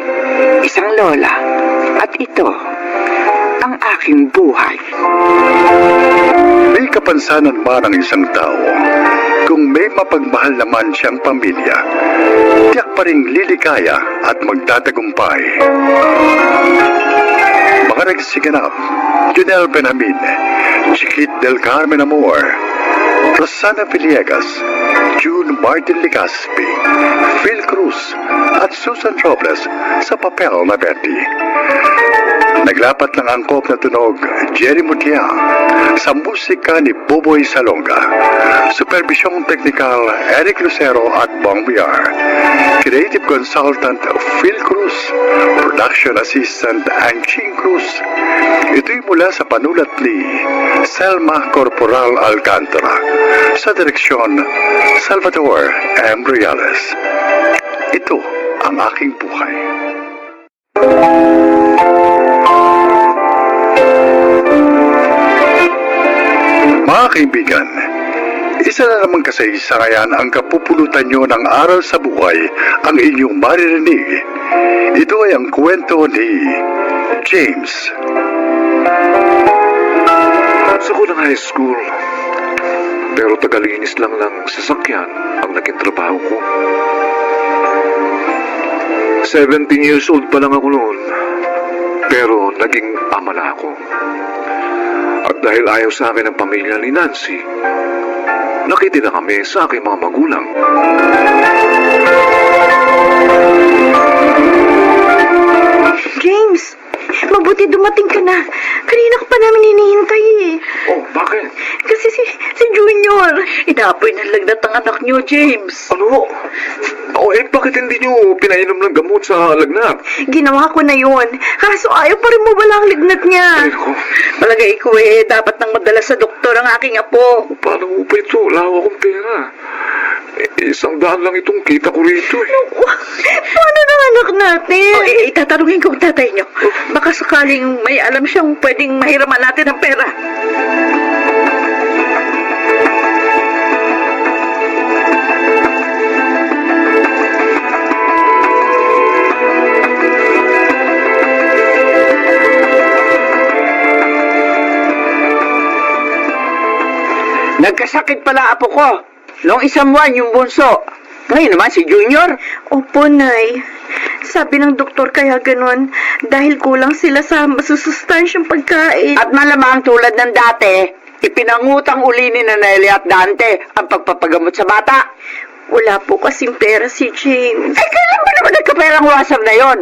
isang lola, at ito ang aking buhay. May kapansanan man ang isang tao. Kung may mapagmahal naman siyang pamilya, tiyak pa rin lilikaya at magtatagumpay. Mga nagsiganap, Junel Benjamin, Chiquit del Carmen Amor, Rosana Villegas, June Martin Legaspi, Phil Cruz at Susan Robles sa papel na Betty. Naglapat ng angkop na tunog Jerry Mutya sa musika ni Boboy Salonga. Supervisyong teknikal Eric Lucero at Bong Villar. Creative consultant Phil Cruz. Production assistant Anching Cruz. Ito'y mula sa panulat ni Selma Corporal Alcantara. Sa direksyon Salvador M. Reales. Ito ang aking buhay. Mga kaibigan, isa na namang kasaysayan ang kapupulutan nyo ng aral sa buhay ang inyong maririnig. Ito ay ang kwento ni James. Sa kulang high school, pero tagalinis lang ng sasakyan ang naging trabaho ko. 17 years old pa lang ako noon, pero naging ama na ako. At dahil ayaw sa akin ang pamilya ni Nancy, nakitira kami sa aking mga magulang. James, mabuti dumating ka na. Kanina ka pa namin hinihintay eh. Oh, bakit? Kasi si Junior. Inapoy ng lagnat ang anak niyo, James. Ano? Oh, bakit hindi nyo pinainom ng gamot sa lagnat? Ginawa ko na yun. Kaso ayaw pa rin mawala ang lignat niya. Ay, ko, Palagay ko dapat nang madala sa doktor ang aking apo. paano mo pa ito? Wala akong pera. 100 lang itong kita ko rito eh. Paano ng anak natin? Itatanungin ko ang tatay niyo. Baka sakaling may alam siyang pwedeng mahiraman natin ng pera. Nagkasakit pala apo ko. Noong isang buwan yung bunso. Ngayon naman si Junior. Opo, Nay. Sabi ng doktor kaya ganun dahil kulang sila sa masusustansyang pagkain. At malamang tulad ng dati, ipinangutang uli ni Naneli at Dante ang pagpapagamot sa bata. Wala po kasing pera si James. Ay, kailan ba naman nagkaperang wasar na yon?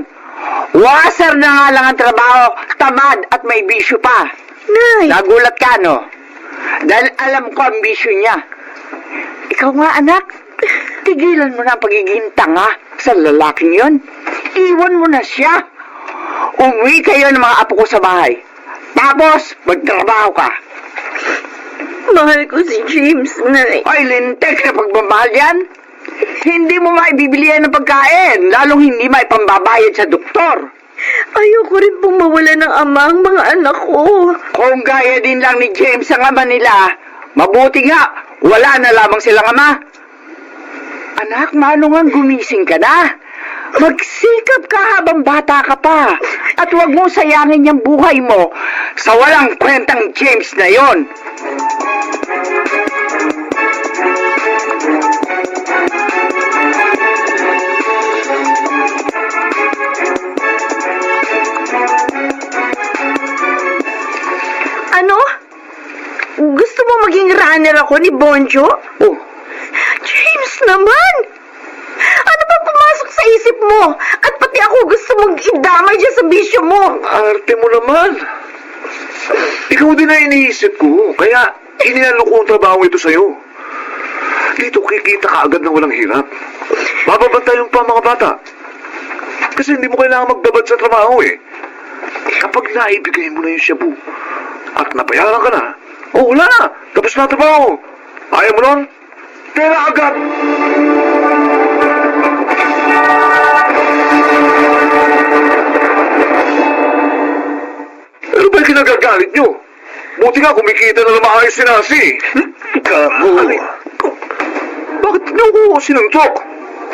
Wasar na nga lang ang trabaho, tamad at may bisyo pa. Nay, Nagulat ka, no? Dahil alam ko ang bisyo niya. Ikaw nga, anak. Tigilan mo na ang pagiging tanga sa lalaking yon. Iwan mo na siya. Umuwi kayo ng mga apo ko sa bahay. Tapos, magtrabaho ka. mahal ko si James, Nay. Ay, lintek na pagmamahal yan. Hindi mo maibibili yan ng pagkain, lalong hindi maipambabayad sa doktor. Ayoko rin pong mawala ng ama ang mga anak ko. Kung gaya din lang ni James ang ama nila, mabuti nga, wala na lamang silang ama. Anak, manong gumising ka na. Magsikap ka habang bata ka pa. At huwag mo sayangin yung buhay mo sa walang kwentang James na yon. Ano? Gusto mo maging runner ako ni Bonjo? Oh, James naman! Ano ba pumasok sa isip mo? At pati ako gusto mong idamay dyan sa bisyo mo. arte mo naman. Ikaw din na iniisip ko, kaya inialo ko ang trabaho ito sa'yo. Dito kikita ka agad na walang hirap. Mababantayan pa ang mga bata. Kasi hindi mo kailangan magdabad sa trabaho eh. Kapag naibigay mo na yung shabu at nabayaran ka na, oh wala na, tapos na ang trabaho. Ayaw mo nun? Pera agad! Ano ba yung kinagagalit nyo? Buti nga kumikita na maayos si Nancy. Gago. Bakit niyo ko sinuntok?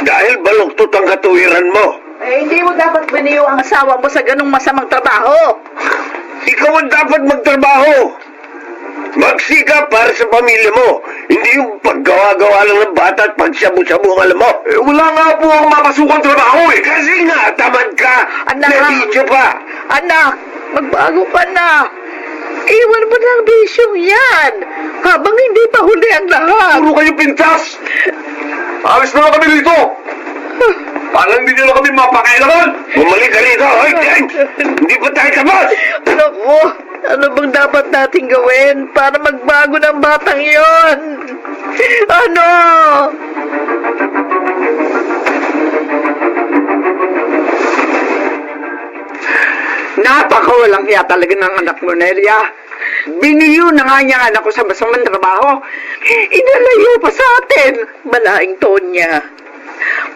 Dahil baluktot ang katuwiran mo. Hindi mo dapat biniyo ang asawa mo sa ganong masamang trabaho. Ikaw ang dapat magtrabaho. Magsikap para sa pamilya mo. Hindi yung paggawa-gawa lang ng bata at pagsabu-sabu ang alam mo. Wala nga po akong mapasukang trabaho eh. Kasi nga, tamad ka. Anak. Nabidyo pa. Anak, magbago ka na. Iwan mo na ang bisyong yan. Habang hindi pa huli ang lahat. Puro kayo pintas. Alis na lang kami dito! Parang hindi nyo na kami mapakailangan! Bumalik ka rito, hoy, James! Hindi pa tayo tapos! Naku, ano bang dapat natin gawin para magbago ng batang yon? Ano? Napakawalang hiya talaga ng anak mo, Nelia. Biniyo na nga niya ang anak ko sa masamang trabaho. Inalayo pa sa atin. Malaing Tonya.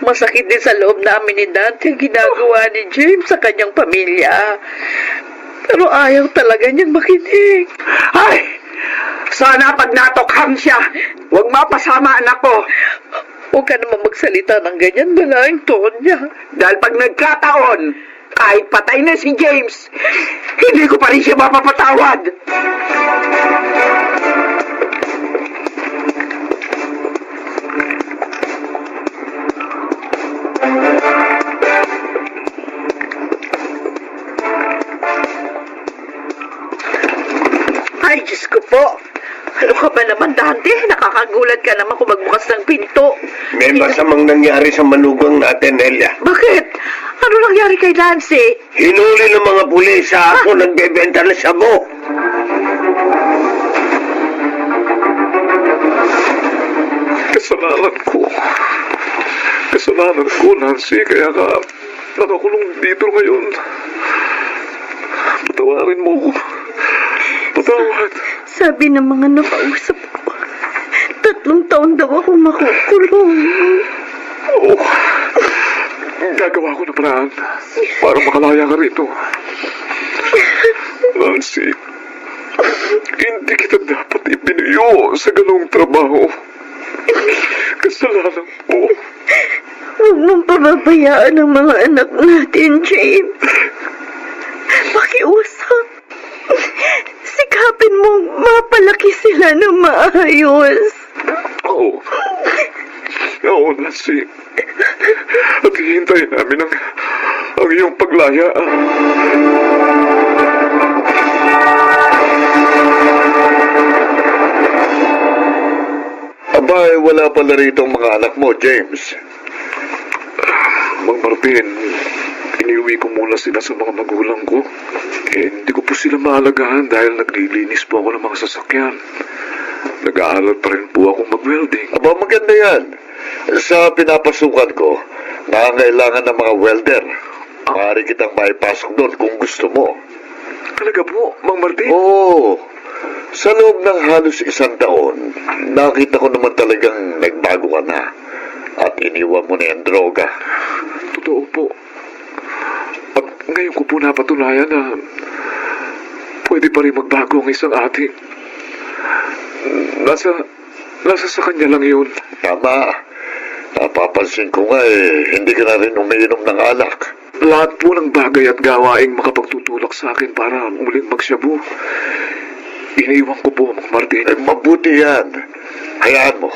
Masakit din sa loob namin ni Dante ang ginagawa ni James sa kanyang pamilya. Pero ayaw talaga niyang makinig. Ay! Sana pag natokhang siya, huwag mapasama anak ko. Huwag ka naman magsalita ng ganyan, Malaing Tonya. Dahil pag nagkataon, kahit patay na si James, hindi ko pa rin siya mapapatawad. Ay, Diyos ko po. Ano ka ba naman, Dante? Nakakagulat ka naman kung magbukas ng pinto. May masamang nangyari sa manugang natin, Nelia. Bakit? Ano nangyari kay Nancy? Hinuli ng mga pulis sa ako nagbebenta ng sabo. Kasalanan ko. Kasalanan ko, Nancy. Kaya ka nakakulong dito ngayon. Patawarin mo ko. Patawad. Sabi ng mga nakausap ko, 3 taon daw ako makukulong. Oo. Gagawa ko na paraan para makalaya ka rito. Nancy, hindi kita dapat ibinuyo sa ganong trabaho. Kasalanan mo. Huwag mong pababayaan ang mga anak natin, James. Pakiusap. Sikapin mong mapalaki sila ng maayos. Oo. Oo, Nancy. At hihintayin namin ang iyong paglaya. Abay, wala pala rito ang mga anak mo, James. Mang Martin, iniuwi ko muna sila sa mga magulang ko. Hindi ko po sila maalagaan dahil naglilinis po ako ng mga sasakyan. Nag-aaral pa rin po akong mag-welding. Aba, maganda yan. Sa pinapasukan ko, nangangailangan ng mga welder. Maaari kitang maipasok doon kung gusto mo. Talaga po, Mang Martin? Oo. Sa loob ng halos 1 taon, nakita ko naman talagang nagbago ka na. At iniwan mo na yung droga. Totoo po. At ngayon ko po napatunayan na pwede pa rin magbago ang isang ate. Nasa sa kanya lang yun. Tama. Napapansin ko nga hindi ka na rin umiinom ng alak. Lahat po ng bagay at gawaing makapagtutulak sa akin para muling magsyabu. Iniiwan ko po, Mang Martin. Mabuti yan. Hayaan mo.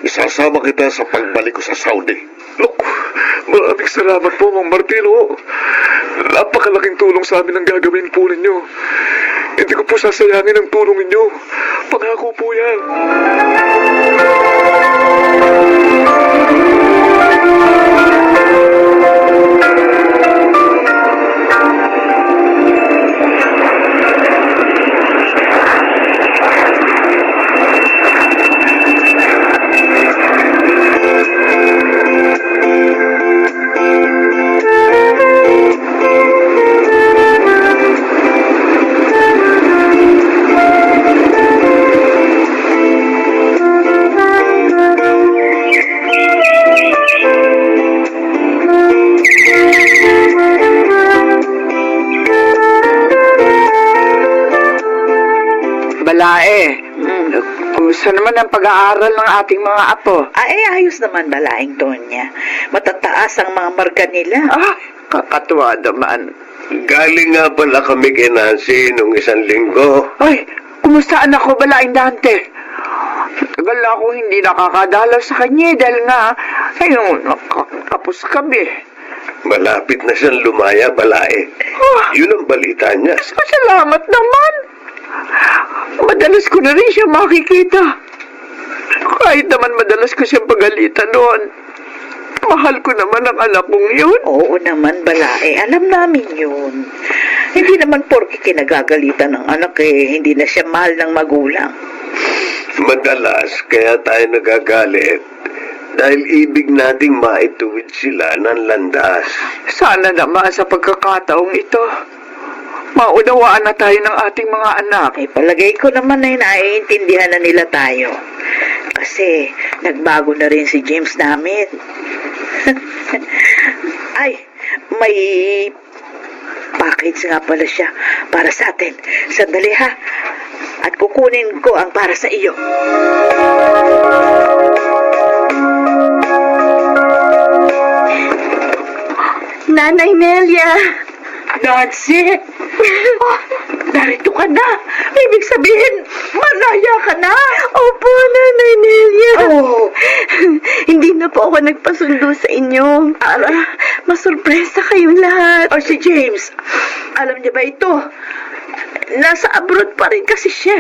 Isasama kita sa pagbalik ko sa Saudi. Look, maraming salamat po, Mang Martino. Napakalaking tulong sa amin ang gagawin po ninyo. Hindi ko po sasayangin ang tulong ninyo. Pangako po yan. Balae, kumusta naman ang pag-aaral ng ating mga apo? Ayos naman, Malaing Tonya. Matataas ang mga marka nila. Kakatuwa naman. Galing nga pala kami kay Nancy nung 1 linggo. Ay, kumusta anak ko, Balaing Dante? Tagal na ako hindi nakakadalaw sa kanya dahil nga, ayun, nakakapos kami. Malapit na siyang lumaya, Balae. Yun ang balita niya. Salamat naman. Madalas ko na rin siya makikita. Kahit naman madalas ko siyang pagalitan noon, mahal ko naman ang anak kong yun. Oo naman, Balae. Alam namin yun. Hindi naman porke kinagagalitan ng anak hindi na siya mahal ng magulang. Madalas, kaya tayo nagagalit dahil ibig nating maituwid sila ng landas. Sana naman sa pagkakataong ito, maunawaan na tayo ng ating mga anak. Palagay ko naman ay naiintindihan na nila tayo. Kasi nagbago na rin si James namin. Ay, may package nga pala siya para sa atin. Sandali ha. At kukunin ko ang para sa iyo. Nanay Nelia! Nancy! Oh, narito ka na. Ibig sabihin, malaya ka na. Opo, Nanay Nelia. Oh, Hindi na po ako nagpasundo sa inyo para masurpresa kayong lahat. o si James, alam niya ba ito? Nasa abroad pa rin kasi siya.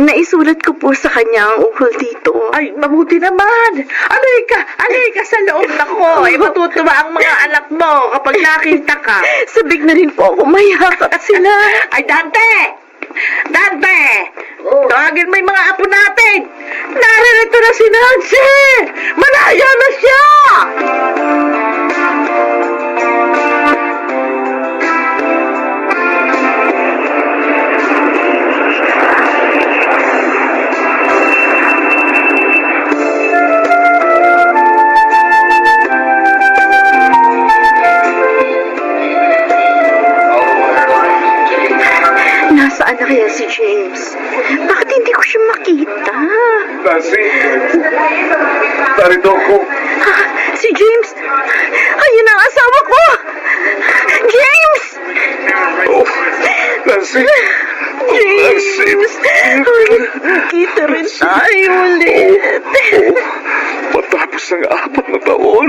Naisulat ko po sa kanya ang ukol dito. Ay, mabuti naman. Alay ka sa loob na ko. Ay, matutuwa ang mga anak mo kapag nakita ka. Sabik na rin po ako mayakap sila. Ay, Dante! Dante! Tawagin mo yung mga apo natin. Naririto na si Nancy! Malaya na siya! Nasaan na kaya si James? Bakit hindi ko siya makita? Nancy, narito ako. Si James! Ayun ang asawa ko! James! Oh, Nancy. James! Kita rin tayo ulit. Matapos ng 4 na taon,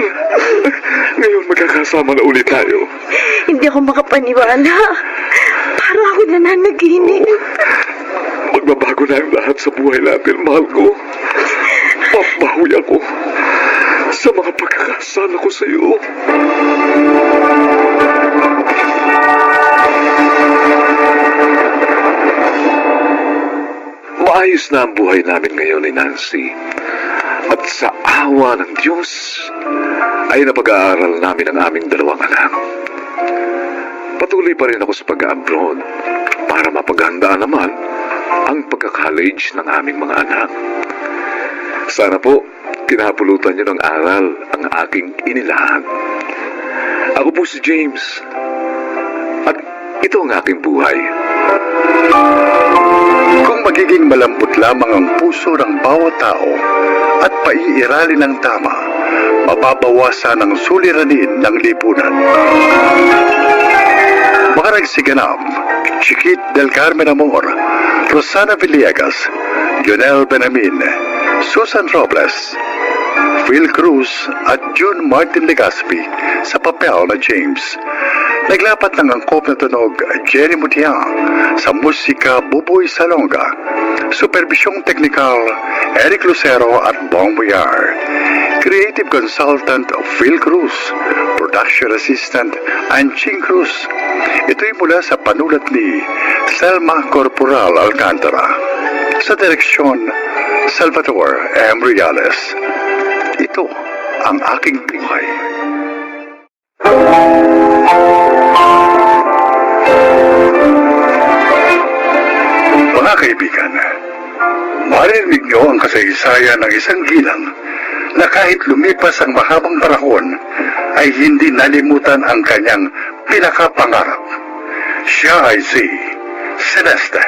ngayon magkakasama na ulit tayo. Hindi ako makapaniwala. Parang ako nananaginip. Magbabago na ang lahat sa buhay natin, mahal ko. Papawi ako sa mga pagkakasala ko sa iyo. Maayos na ang buhay namin ngayon ni Nancy. At sa awa ng Diyos, ay napag-aaral namin ang aming 2 anak. Patuloy pa rin ako sa pag-abroad para mapaghandaan naman ang pagka-college ng aming mga anak. Sana po, kinapulutan niyo ng aral ang aking inilahan. Ako po si James. At ito ang aking buhay. Kung magiging malambot lamang ang puso ng bawat tao at paiiralin ng tama, mababawasan ang suliranin ng lipunan. Mga nagsiganap, Chiquit del Carmen Amor, Rosana Villegas, Lionel Benamin, Susan Robles, Phil Cruz at June Martin Legaspi sa papel na James. Naglapat ng angkop na tunog Jerry Mutiang, sa musika Buboy Salonga, supervisyong teknikal Eric Lucero at Bong Boyar, creative consultant Phil Cruz, production assistant Anching Cruz. Ito'y mula sa panulat ni Selma Corporal Alcantara, sa direksyon Salvador M. Reales. Ito ang aking buhay. Mga kaibigan, marinig niyo ang kasaysayan ng isang ginang na kahit lumipas ang mahabang panahon ay hindi nalimutan ang kanyang pinakapangarap. Siya ay si Celeste.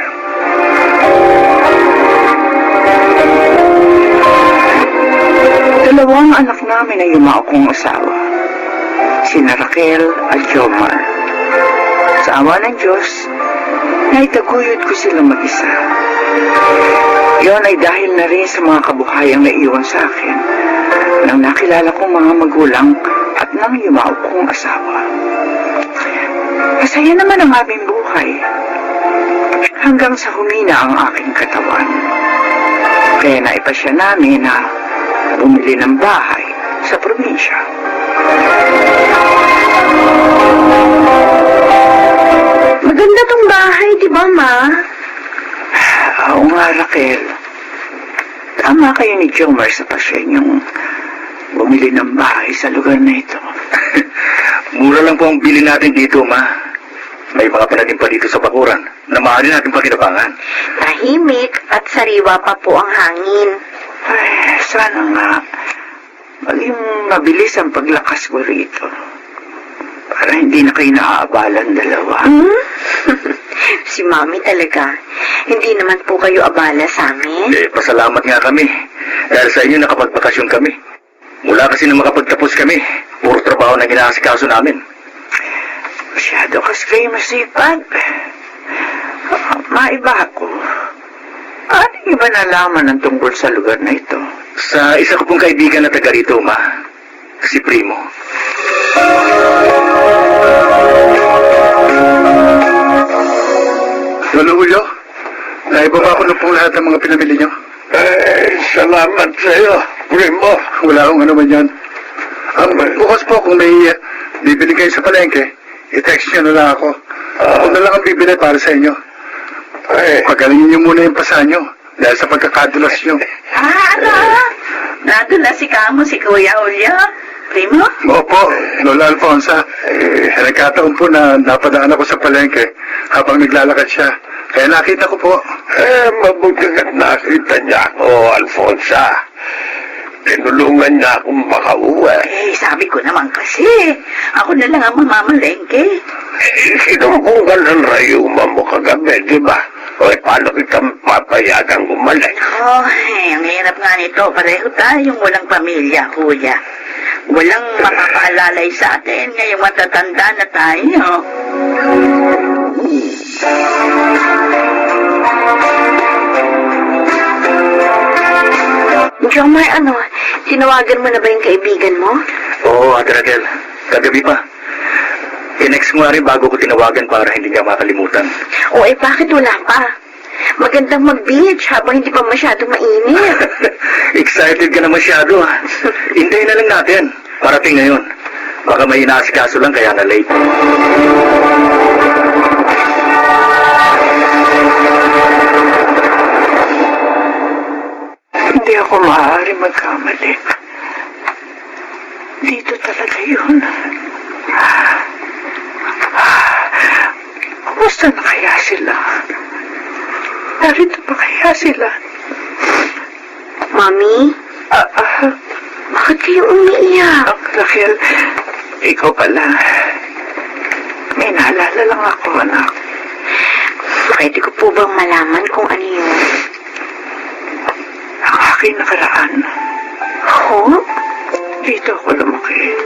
Dalawang anak namin ay yumao kong asawa, sina Raquel at Jomar. Sa awa ng Diyos, naitaguyod ko silang mag-isa. Yon ay dahil na rin sa mga kabuhayang naiwan sa akin nang nakilala kong mga magulang at nang yumao kong asawa. Masaya naman ang aming buhay hanggang sa humina ang aking katawan. Kaya naipasya namin na bumili ng bahay sa probinsya. Maganda tong bahay, di ba, Ma? Oo nga, Raquel. Tama kayo ni Jomar sa pasya niyong bumili ng bahay sa lugar na ito. Mura lang po ang bili natin dito, Ma. May mga pananim pa dito sa bakuran na maaari natin pakinabangan. Tahimik at sariwa pa po ang hangin. Ay, sana nga maging mabilis ang paglakas mo rito. Para hindi na kayo naaabalan dalawa. Si Mami talaga. Hindi naman po kayo abala sa amin. Pasalamat nga kami. Dahil sa inyo nakapagbakasyon kami. Mula kasi nang makapagtapos kami, puro trabaho na ginasikaso namin. Masyado kasi kayo masipag. Maiba ako. Ano yung iba nalaman ng tungkol sa lugar na ito? Sa isa ko pong kaibigan na taga rito, Ma. Si Primo. Lolo Julio, naibaba ko na po lahat ng mga pinamili nyo. Salamat sa iyo, Primo. Wala akong ano man yan. Bukas po kung may bibili kayo sa palengke, i-text nyo na lang ako. Ako na lang ang bibili para sa inyo. Pagalingin nyo muna yung pasa nyo dahil sa pagkakadulas nyo. Ano? Nadulas si Kamo si Kuya Julio? Primo? Opo, Lola Alfonsa. Nagkataon po na napadaan ako sa palengke habang naglalakad siya. Kaya nakita ko po. Mabuti at nakita niya ako, Alfonsa. Tinulungan niya akong makauwi. Sabi ko naman kasi, ako na lang ang mamamalengke. Sinumbungan ng rayuma mo kagabi, di ba? Paano kita papayagang gumaling? Ang hirap nga nito. Pareho tayong walang pamilya, Kuya. Walang makakaalalay sa atin ngayong matatanda na tayo. Jomar, tinawagan mo na ba yung kaibigan mo? Oo, Ate Raquel. Kagabi pa. I-next mo nga rin bago ko tinawagan para hindi niya makalimutan. Bakit wala pa? Magandang mag-beach habang hindi pa masyado mainit. Excited ka na masyado. Hintayin na lang natin. Parating ngayon. Baka may inaasikaso lang kaya na late. Hindi ako maaari magkamali. Dito talaga yun. Kumusta na kaya sila? Narito pa kaya sila? Mami, bakit kayo umiiyak? Raquel, ikaw pala. May naalala lang ako, anak. Pwede ko po bang malaman kung ano yun? Ang aking nakaraan. Ho? Dito ako lumaki.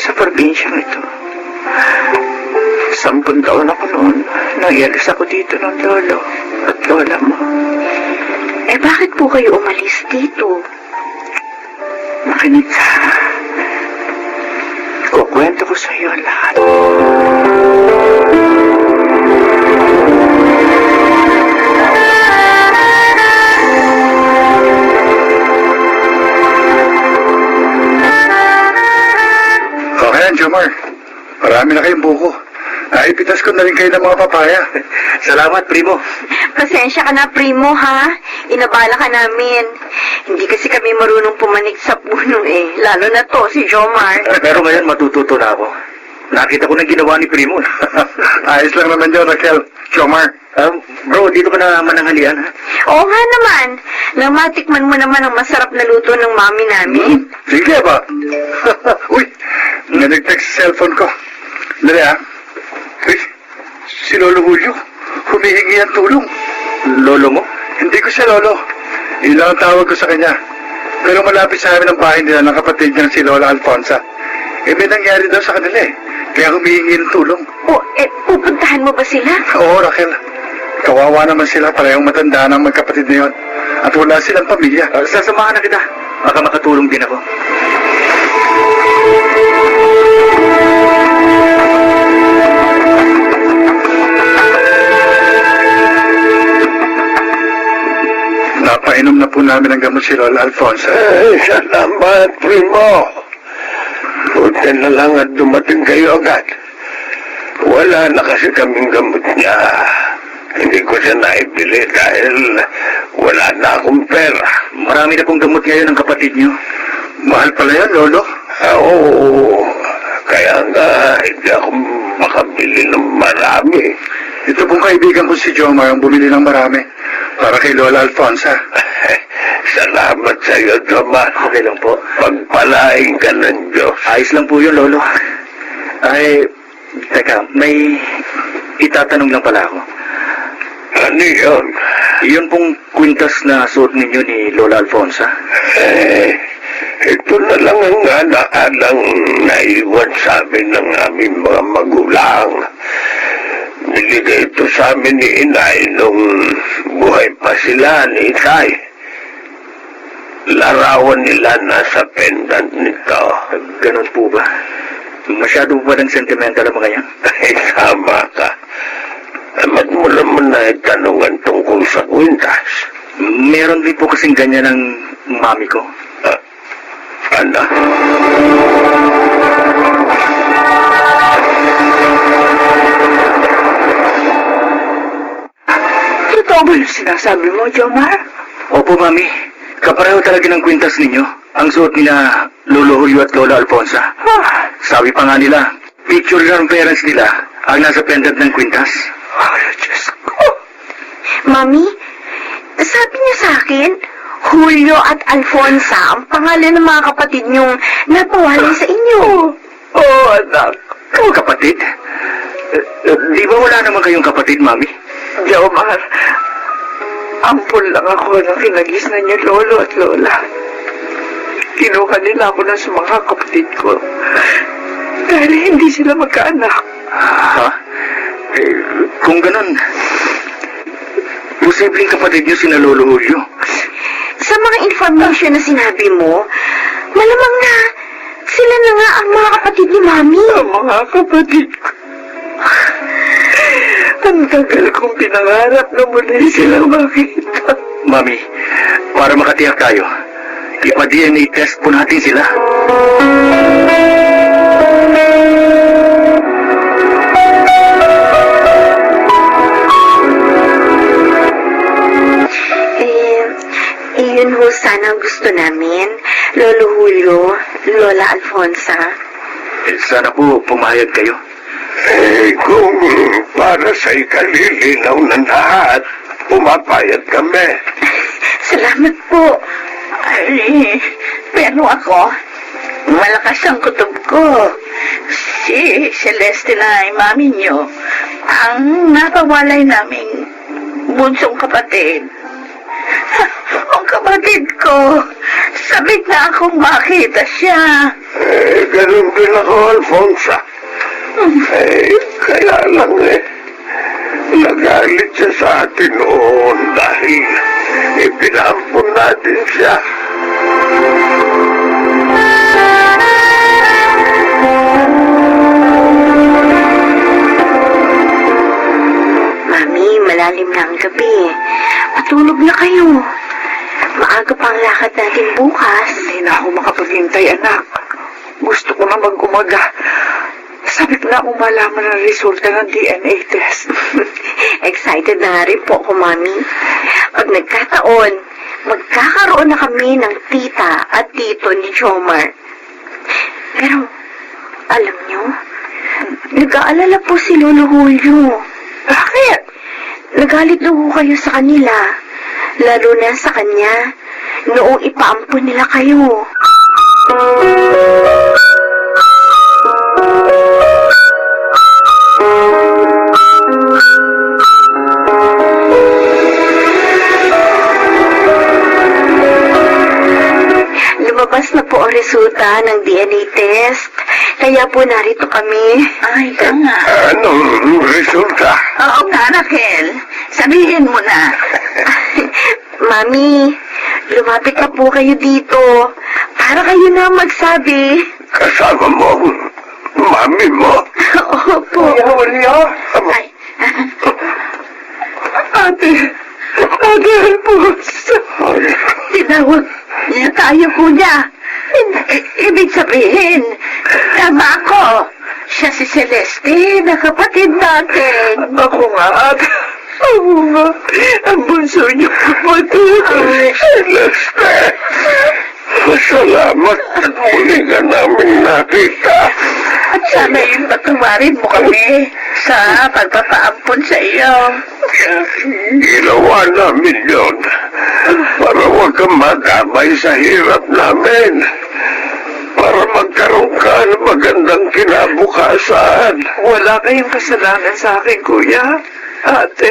Sa probinsyang ito. 10 taon ako noon. Naialis ako dito ng lolo at lola mo. Bakit po kayo umalis dito? Makinig ka. Kukwento ko sa iyo lahat. Okay yan, Jomar. Marami na kayong buko. Naipitas ko na rin kayo ng mga papaya. Salamat, Primo. Pasensya ka na, Primo, ha? Inabala ka namin. Hindi kasi kami marunong pumanik sa puno, Lalo na to, si Jomar. Pero ngayon matututo na ako. Nakita ko na ginawa ni Primo. Ayos lang naman yun, Raquel. Jomar. Bro, dito ka na mananghalian, ha? Oo nga naman. Nang matikman mo naman ang masarap na luto ng mami namin. Sige ba? Uy, nag-text sa cellphone ko. Dali, ha? Uy, si Lolo Julio. Humihingi ang tulong. Lolo mo? Hindi ko siya lolo. Yun lang ang tawag ko sa kanya. Pero malapit sa amin ang bahay nila ng kapatid niyang si Lola Alfonsa. May nangyari daw sa kanila Kaya humihingi ng tulong. Pupuntahan mo ba sila? Oo, Raquel. Kawawa naman sila, parehong matanda ng magkapatid na yun. At wala silang pamilya. Sasamahan na kita. Baka makatulong din ako. Napainom na po namin ang gamot si Lola Alfonso. Salamat, Primo. Buti na lang at dumating kayo agad. Wala na kasi kaming gamot niya. Hindi ko siya naibili dahil wala na akong pera. Marami na pong gamot ngayon ng kapatid niyo. Mahal pala yan, Lolo. Oo, kaya nga hindi ako makabili ng marami. Ito pong kaibigan ko si Jomar ang bumili ng marami para kay Lola Alfonso. Salamat sa iyo, Tomar. Okay lang po. Pagpalain ka ng Diyos. Ayos lang po yun, Lolo. Ay, teka, may itatanong lang pala ako. Ano yun? Yun pong kwintas na suot ninyo ni Lola Alfonso. Ito na lang ang alaalang naiwan sa amin ng aming mga magulang. Binigay ito sa amin ni Inay nung buhay pa sila ni Itay. Larawan nila nasa pendant nito. Ganon po ba? Masyado po ba ng sentimental ang mga yan? Ay, tama ka. Ba't mo naman na itanungan tungkol sa kwintas? Meron din po kasing ganyan ng mami ko. Ano? Totoo ba yung sinasabi mo, Jomar? Opo, mami. Kapareho talaga ng kwintas ninyo. Ang suot nila Lolo Julio at Lola Alfonso. Sabi pa nga nila, picture ng parents nila ang nasa pendant ng kwintas. Ay, Diyos ko. Mami, sabi niya sa akin, Julio at Alfonsa ang pangalan ng mga kapatid niyong napawalay sa inyo. Oh, anak. Ikaw kapatid? Di ba wala naman kayong kapatid, mami? Jomar, ampun lang ako ng kinagis na niyo, Lolo at Lola. Kinuha nila ako na sa mga kapatid ko. Dahil hindi sila magkaanak. Ha? Kung ganun, posibleng kapatid niyo sina Lolo Julio. Sa mga information na sinabi mo, malamang na sila na nga ang mga kapatid ni Mami. Ang mga kapatid ko. Ang tagal kong pinangarap na muli silang makita. Mami, para makatiyak tayo, ipa-DNA test po natin sila. Yun ho sana ang gusto namin, Lolo Julio, Lola Alfonsa. Sana po pumayag kayo. Kung para sa ikalilinaw ng lahat, pumapayag kami. Salamat po. Ay, pero ako, malakas ang kutob ko. Si Celeste na ay mami niyo, ang napawalay naming bunsong kapatid. Ang kapatid ko, sabik na akong makita siya. Ganun din ako, Alfonsa. Kaya lang nagalit siya sa atin noon dahil ipinampun natin siya. Mami, malalim na ang gabi. Matulog na kayo. Maaga pa ang lakad natin bukas. Hindi na ako makapaghintay, anak. Gusto ko na mag-umaga. Sabi ko na akong malaman ang resulta ng DNA test. Excited na nga rin po ako, Mami. Pag nagkataon, magkakaroon na kami ng tita at tito ni Jomar. Pero, alam nyo, nag-aalala po si Lolo Julio. Bakit? Nagalit daw ho kayo sa kanila, lalo na sa kanya, noong ipaampun nila kayo. Lumabas na po ang resulta ng DNA test, kaya po narito kami. Ay, ka nga. Anong resulta? Oo nga, Raquel. Sabihin mo na. Mami, lumapit na po kayo dito para kayo na magsabi. Kasama mo ang mami mo. Opo. Julio? Ay, Ate, Adelbos! Tinawag niya tayo, kuya. Ibig sabihin, tama ako. Siya si Celeste, na kapatid natin. Ako nga, ako nga, ang bunso niyo kapatid. Celeste! Salamat at muli ka namin nakita. At sana yung patawarin mo kami sa pagpapaampon sa iyo. Ginawa namin yun para huwag kang madamay sa hirap namin. Para magkaroon ka ng magandang kinabukasan. Wala kayong kasalanan sa akin, kuya. Ate,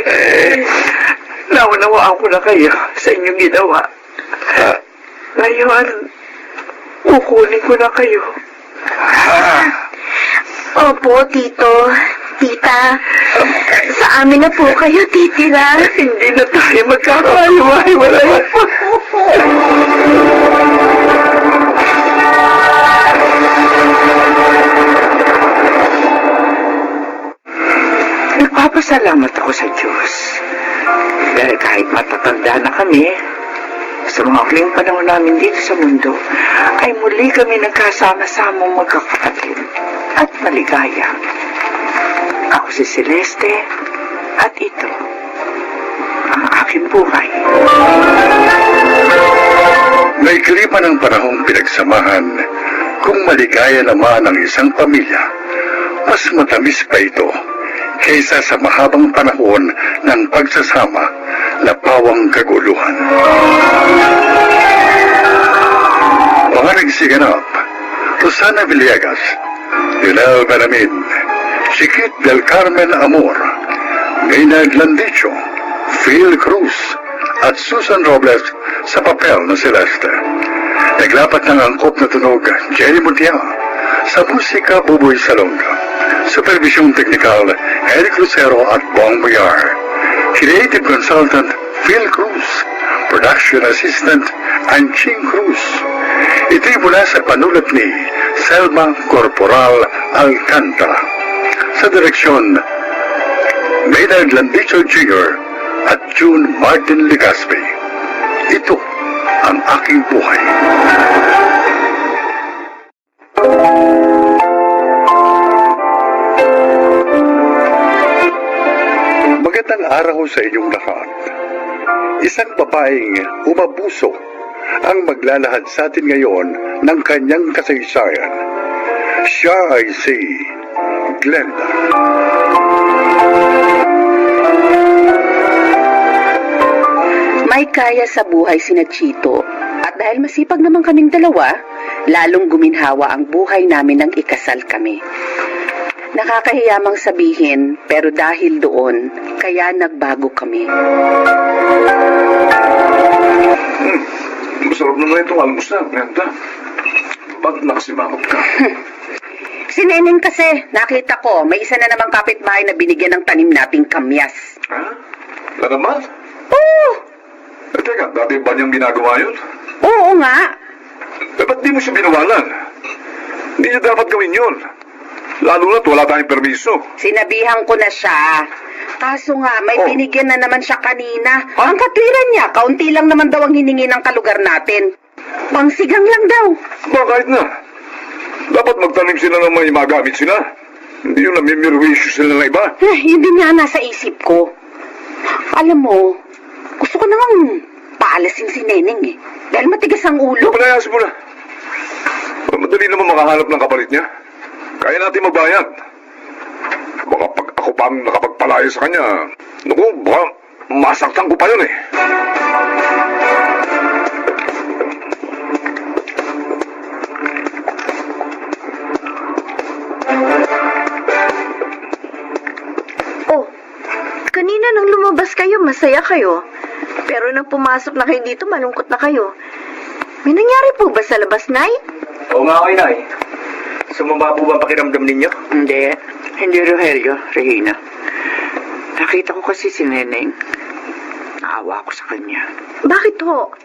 naunawaan ko na kayo sa inyong ginawa. Ngayon, kukunin ko na kayo. Opo, Tito. Tita, sa amin na po kayo titira. Hindi na tayo magkakahiwa-hiwalay. Nagpapasalamat ako sa Diyos. Dahil kahit matatanda na kami, sa mga huling panahon namin dito sa mundo, ay muli kami nagkasama-samang magkakapatid at maligaya. Ako si Celeste at ito ang aking buhay. Naiklipan ng panahong pinagsamahan, kung maligaya naman ang isang pamilya, mas matamis pa ito kaysa sa mahabang panahon ng pagsasama na pawang kaguluhan. Mga nagsiganap, Rosana Villegas, Lionel Beramin, Chiquit del Carmen Amor, Maynard Landicho, Phil Cruz, at Susan Robles sa papel na Celeste. Naglapat ng angkop na tunog, Jenny Muntia, sa musika, Buboy Salonga. Supervisyong teknikal, Eric Lucero at Bong Boyar. Creative consultant, Phil Cruz. Production assistant, Anching Cruz. Ito'y mula sa panulat ni Selma Corporal Alcantara. Sa direksyon, Maynard Landicho Jr. at June Martin Legaspi. Ito ang aking buhay. Magandang araw sa inyong lahat. Isang babaeng umabuso ang maglalahad sa atin ngayon ng kanyang kasaysayan. Siya ay si Glenda. May kaya sa buhay sina Chito, at dahil masipag naman kaming dalawa, lalong guminhawa ang buhay namin nang ikasal kami. Nakakahiyamang sabihin, pero dahil doon, kaya nagbago kami. Masarap naman itong almusal, Glenda. Ba't nakasimangot ka? Si Neneng kasi, nakita ko, may isa na namang kapitbahay na binigyan ng tanim nating kamyas. Ha? Na naman? Oo! Teka, dati ba niyang ginagawa yun? Oo nga! Ba't di mo siya binawalan? Hindi niya dapat gawin yun. Lalo na't wala tayong permiso. Sinabihan ko na siya. Kaso nga, may binigyan na naman siya kanina. Ha? Ang katwiran niya, kaunti lang naman daw ang hiningi ng kalugar natin. Pangsigang lang daw. Bakit na? Dapat magtanim sila ng may magamit sila. Hindi yung namimirwisyo sila ng iba. Yun din nga nasa isip ko. Alam mo, gusto ko namang paalasin si Neneng eh. Dahil matigas ang ulo. Palayasin mo na. Madali naman makahanap ng kapalit niya. Kaya natin magbayad. Baka pag ako pa ang nakapagpalaya sa kanya, naku, baka masaktan ko pa yun eh. Oh, kanina nang lumabas kayo, masaya kayo. Pero nang pumasok na kayo dito, malungkot na kayo. May nangyari po ba sa labas, Nay? Oo nga kayo, Nay. Sumamba po ba ang pakiramdam ninyo? Hindi, Rogelio, Regina. Nakita ko kasi si Neneng. Naawa ako sa kanya. Bakit ho?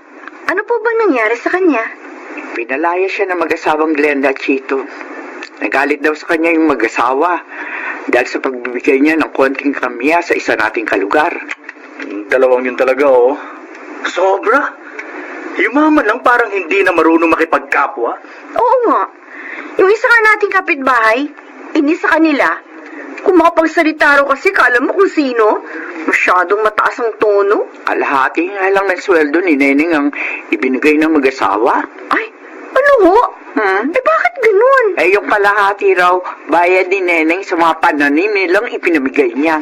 Ano po bang nangyari sa kanya? Pinalaya siya ng mag-asawang Glenda at Chito. Nagalit daw sa kanya yung mag-asawa dahil sa pagbibigay niya ng konting kamya sa isa nating kalugar. Dalawang yun talaga, oh. Sobra. Yumaman lang parang hindi na marunong makipagkapwa. Oo nga. Yung isa nga nating kapitbahay, inis sa kanila. Kung makapagsalita raw kasi, kala mo kung sino. Masyadong mataas ang tono. Kalahati nga lang ng sweldo ni Neneng ang ibinigay ng mag-asawa. Ay, ano ho? Eh bakit ganun? Eh, yung kalahati raw, bayad ni Neneng sa mga pananim nilang ipinamigay niya.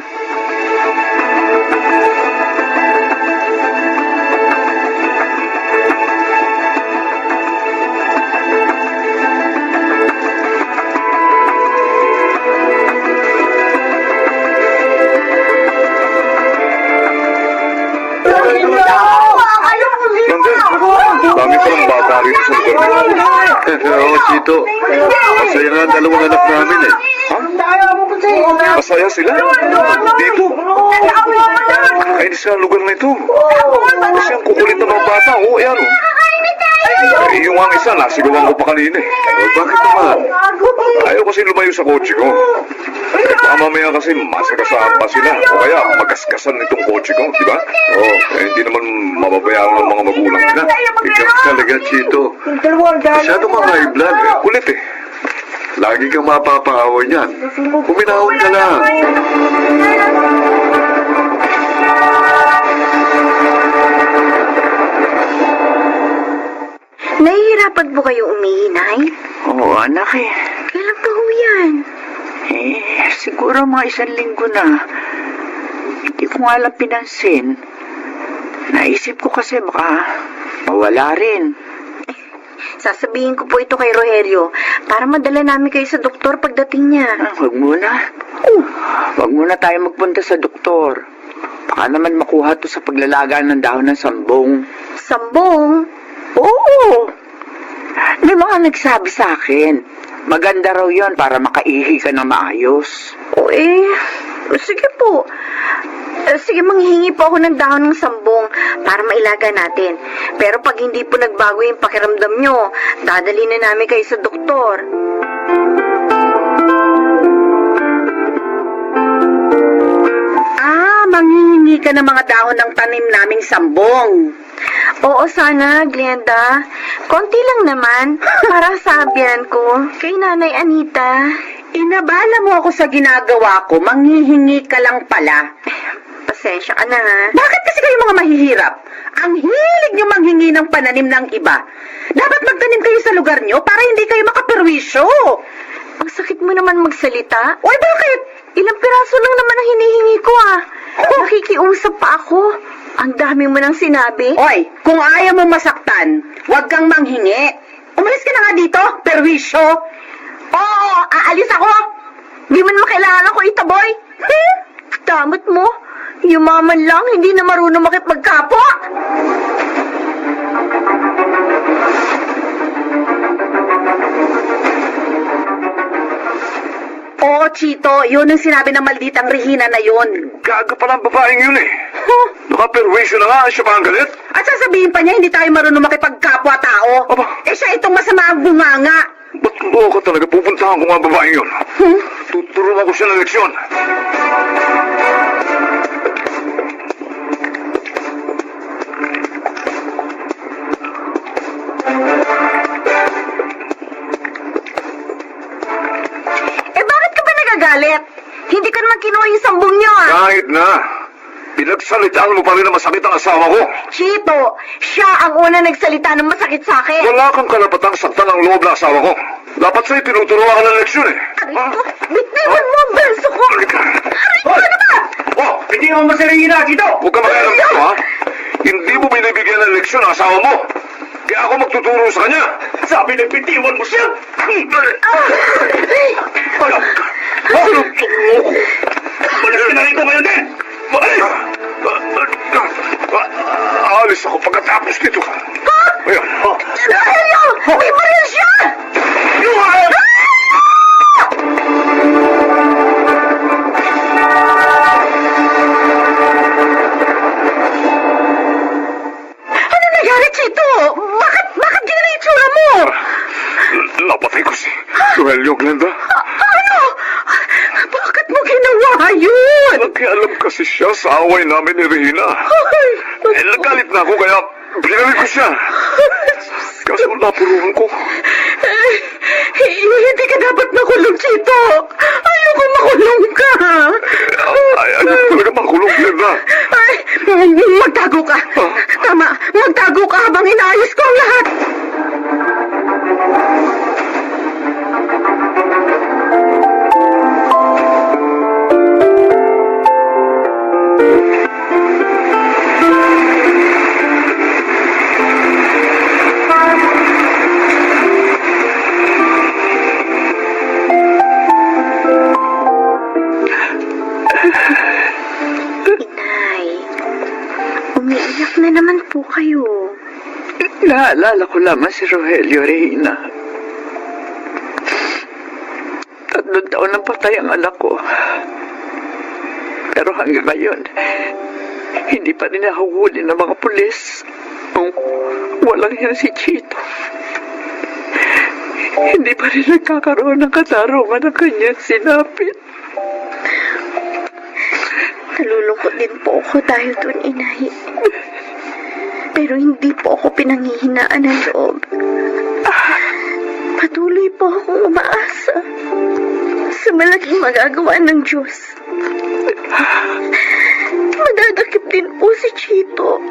Dami pa ng bata rito sa lugar namin. Oo, Chito. Masaya nga ang dalawang anak namin eh. Masaya sila? Dito? Ay, di sa lugar na ito. Kasi ang kukulit ng mga bata, oh, yan oh. Eh, yung ang isa, nasigawan ko pa kanina eh. Bakit naman? Ayaw kasi lumayo sa kotse ko. Baka mamaya kasi masagasaan pa sila. O kaya magaskasan nitong kotse ko, di ba? Oo, hindi naman mababayaran ng mga magulang nila. Ikaw talaga, Chito. Masyado mga high blood eh. Kulit eh. Lagi kang mapapaawa niyan. Kuminahon ka lang. Nahihirapan po kayo umihi, Nay? Oo, anak eh. Kailan pa ho yan? Eh, siguro mga 1 linggo na. Hindi ko nga lang pinansin. Naisip ko kasi baka mawala rin. Sasabihin ko po ito kay Rogelio para madala namin kayo sa doktor pagdating niya. Wag muna. Wag muna tayo magpunta sa doktor. Baka naman makuha to sa paglalaga ng dahon ng sambong. Sambong? Oo. May mga nagsabi sa akin. Maganda raw yon para makaihi ka na maayos. O sige po. Sige, manghihingi po ako ng dahon ng sambong para mailaga natin. Pero pag hindi po nagbago yung pakiramdam nyo, dadali na namin kayo sa doktor. Manghihingi ka ng mga dahon ng tanim naming sambong. Oo, sana, Glenda. Konti lang naman para sabihan ko kay Nanay Anita. Inabala mo ako sa ginagawa ko, manghihingi ka lang pala. Pasensya ka na, ha? Bakit kasi kayo mga mahihirap? Ang hilig nyo manghingi ng pananim ng iba. Dapat magtanim kayo sa lugar nyo para hindi kayo makaperwisyo. Ang sakit mo naman magsalita. Oy, bakit? Ilang piraso lang naman ang hinihingi ko, ah. Nakikiusap pa ako. Ang dami mo nang sinabi. Oy, kung ayaw mo masaktan, huwag kang manghingi. Umalis ka na nga dito, perwisyo. Oo, aalis ako. Di man makailangan ako itaboy. Damot mo. Yumaman lang, hindi na marunong makipagkapwa. Oo, Chito, yun ang sinabi ng malditang Regina na yun. Gaga pa ng babaeng yun eh. Nakaperwisyo na nga, siya pa ang galit. At sasabihin pa niya, hindi tayo marunong makipagkapwa-tao. Aba. Eh siya itong masama ang bunganga. Ba't loo ka talaga? Pupuntahan ko nga ang babaeng yun. Tuturuan ko siya ng leksyon. Bakit ka ba nagagalit? Hindi ka naman kinuha yung sambong niyo, ah. Kahit na. Pinagsalitaan mo pa rin na masakit ang asawa ko. Chito, siya ang una nagsalita ng masakit sa akin. Wala kang karapatang saktan ang loob ng asawa ko. Dapat sa'yo tinuturuan ka ng leksyon eh. Bitbiwan mo ang beso ko. Hoy! Oh, hindi mo masarili na, Chito. Huwag ka makialam dito, ha? Hindi mo binibigyan ng leksyon ang asawa mo. Kaya ako magtuturo sa kanya. Sabi ng bitiwan mo siya. Ano? Malis ka na rito ngayon din. Malis! Aalis ako pagkatapos nito. Ayun. Rogelio! May baril siya! Ano nangyari, Chito? Bakit ganyan ang itsura mo? Napatay ko si Rogelio, Glenda. Ano? Bakit mo ginawa nga yun? Nakialam kasi siya sa away namin ni Regina. Nagalit na ako kaya binalik ko siya. Kaso napuruhan ko. Hindi ka dapat makulong, Chito. Ayoko makulong ka. Ayaw talaga makulong, Glenda. Ay, magtago ka. Tama, magtago ka habang inaayos ko ang lahat. Inay, umiiyak na naman po kayo. Naalala ko lamang si Rogelio, Regina. 3 taon nang patay ang anak ko. Pero hanggang ngayon, hindi pa rin nahuli ng mga pulis. Walang yan si Chito. Hindi pa rin nagkakaroon ng katarungan ng kanyang sinapit. Nalulungkot din po ako dahil doon, Inay. Pero hindi po ako pinanghihinaan ng loob. Patuloy po akong umaasa sa malaking magagawa ng Diyos. Madadakip din po si Chito.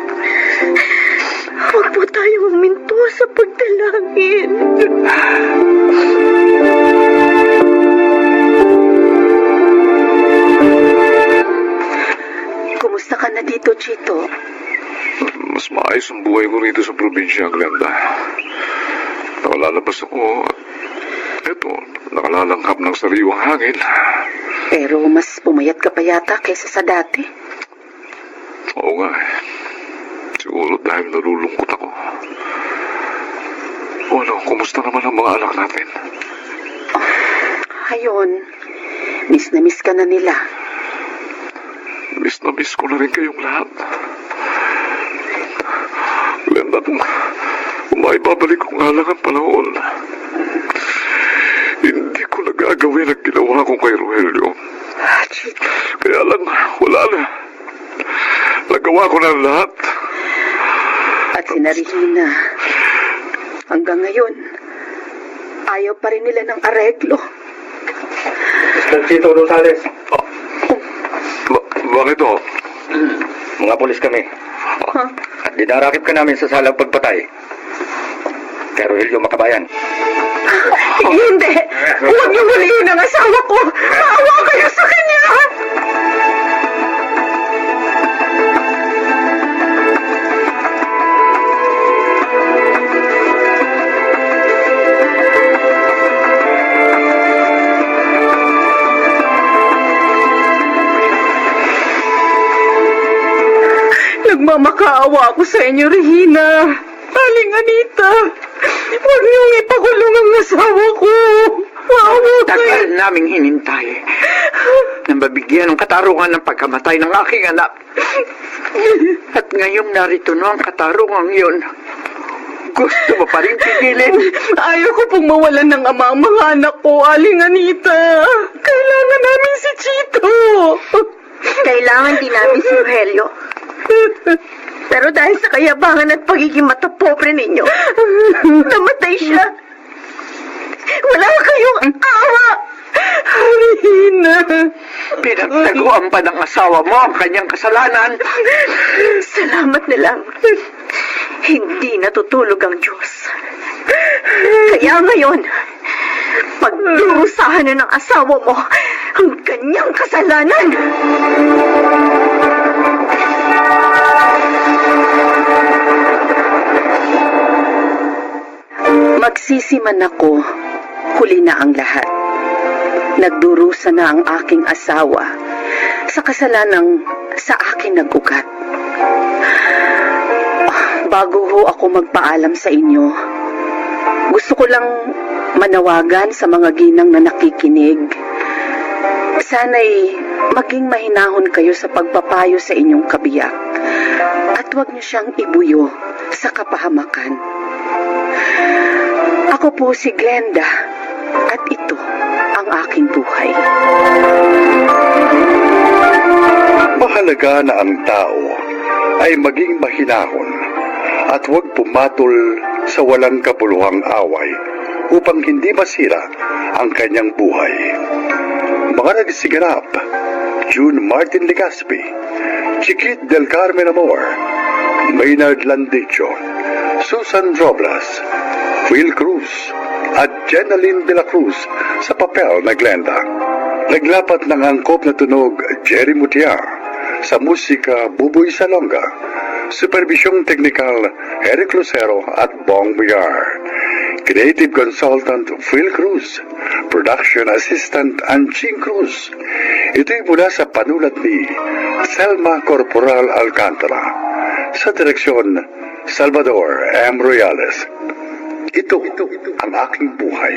Huwag po tayong huminto sa pagdalangin. Kumusta ka na dito, Chito? Mas maayos ang buhay ko rito sa probinsya, Glenda. Nakalalabas ako at eto, nakalalanghap ng sariwang hangin. Pero mas pumayat ka pa yata kaysa sa dati. Oo nga eh. Siguro dahil nalulungkot ako. O ano, kumusta naman ang mga anak natin? Ayun, miss na miss ka na nila. Miss na miss ko na rin kayong lahat. Glenda, kung maibabalik ko nga lang ang panahon, hindi ko nagagawin ang ginawa ko kay Rogelio. Kaya lang, wala na. Nagawa ko na lahat. At si Regina, hanggang ngayon, ayaw pa rin nila ng areglo. Mr. Chito Rosales. Bakit o? Mga polis kami. At dinarakip ka namin sa salang pagpatay. Kay Rogelio Makabayan. Hindi! Huwag niyo huliin ang asawa ko! Maawa kayo sa kanya! Nagmamakaawa ako sa inyo, Regina. Aling Anita, huwag niyong ipakulong ang asawa ko. Maawa kayo. Tagal naming hinintay na mabigyan ng katarungan ng pagkamatay ng aking anak. At ngayong narito na ang katarungan yun. Gusto mo pa rin pigilin? Ayaw ko pong mawalan ng ama ang mga anak ko, Aling Anita. Kailangan namin si Chito. Kailangan din namin si Rogelio. Pero dahil sa kayabangan at pagiging matapobre ninyo, namatay siya. Wala kayong awa. Regina. Pinagtaguan pa ng asawa mo ang kanyang kasalanan. Salamat na lang. Hindi natutulog ang Diyos. Kaya ngayon, pagdurusahan na ng asawa mo ang kanyang kasalanan. Magsisi man ako, huli na ang lahat. Nagdurusa na ang aking asawa sa kasalanang sa akin nagugat. Bago ho ako magpaalam sa inyo, gusto ko lang manawagan sa mga ginang na nakikinig. Sana'y maging mahinahon kayo sa pagpapayo sa inyong kabiyak at huwag niyo siyang ibuyo sa kapahamakan. Ako po si Glenda at ito ang aking buhay. Mahalaga na ang tao ay maging mahinahon at huwag pumatol sa walang kapuluhang away upang hindi masira ang kanyang buhay. Mga nagsiganap, June Martin Legaspi, Chiquit del Carmen Amor, Maynard Landicho, Susan Robles, Will Cruz, at Jenaline de la Cruz sa papel na Glenda. Naglapat ng angkop na tunog Jerry Mutia, sa musika Buboy Salonga, supervisyong teknikal Eric Lucero at Bong Biar, creative consultant Phil Cruz, production assistant Anching Cruz. Ito'y mula sa panulat ni Selma Corporal Alcantara, sa direksyon Salvador M. Royales. Ito ang aking buhay.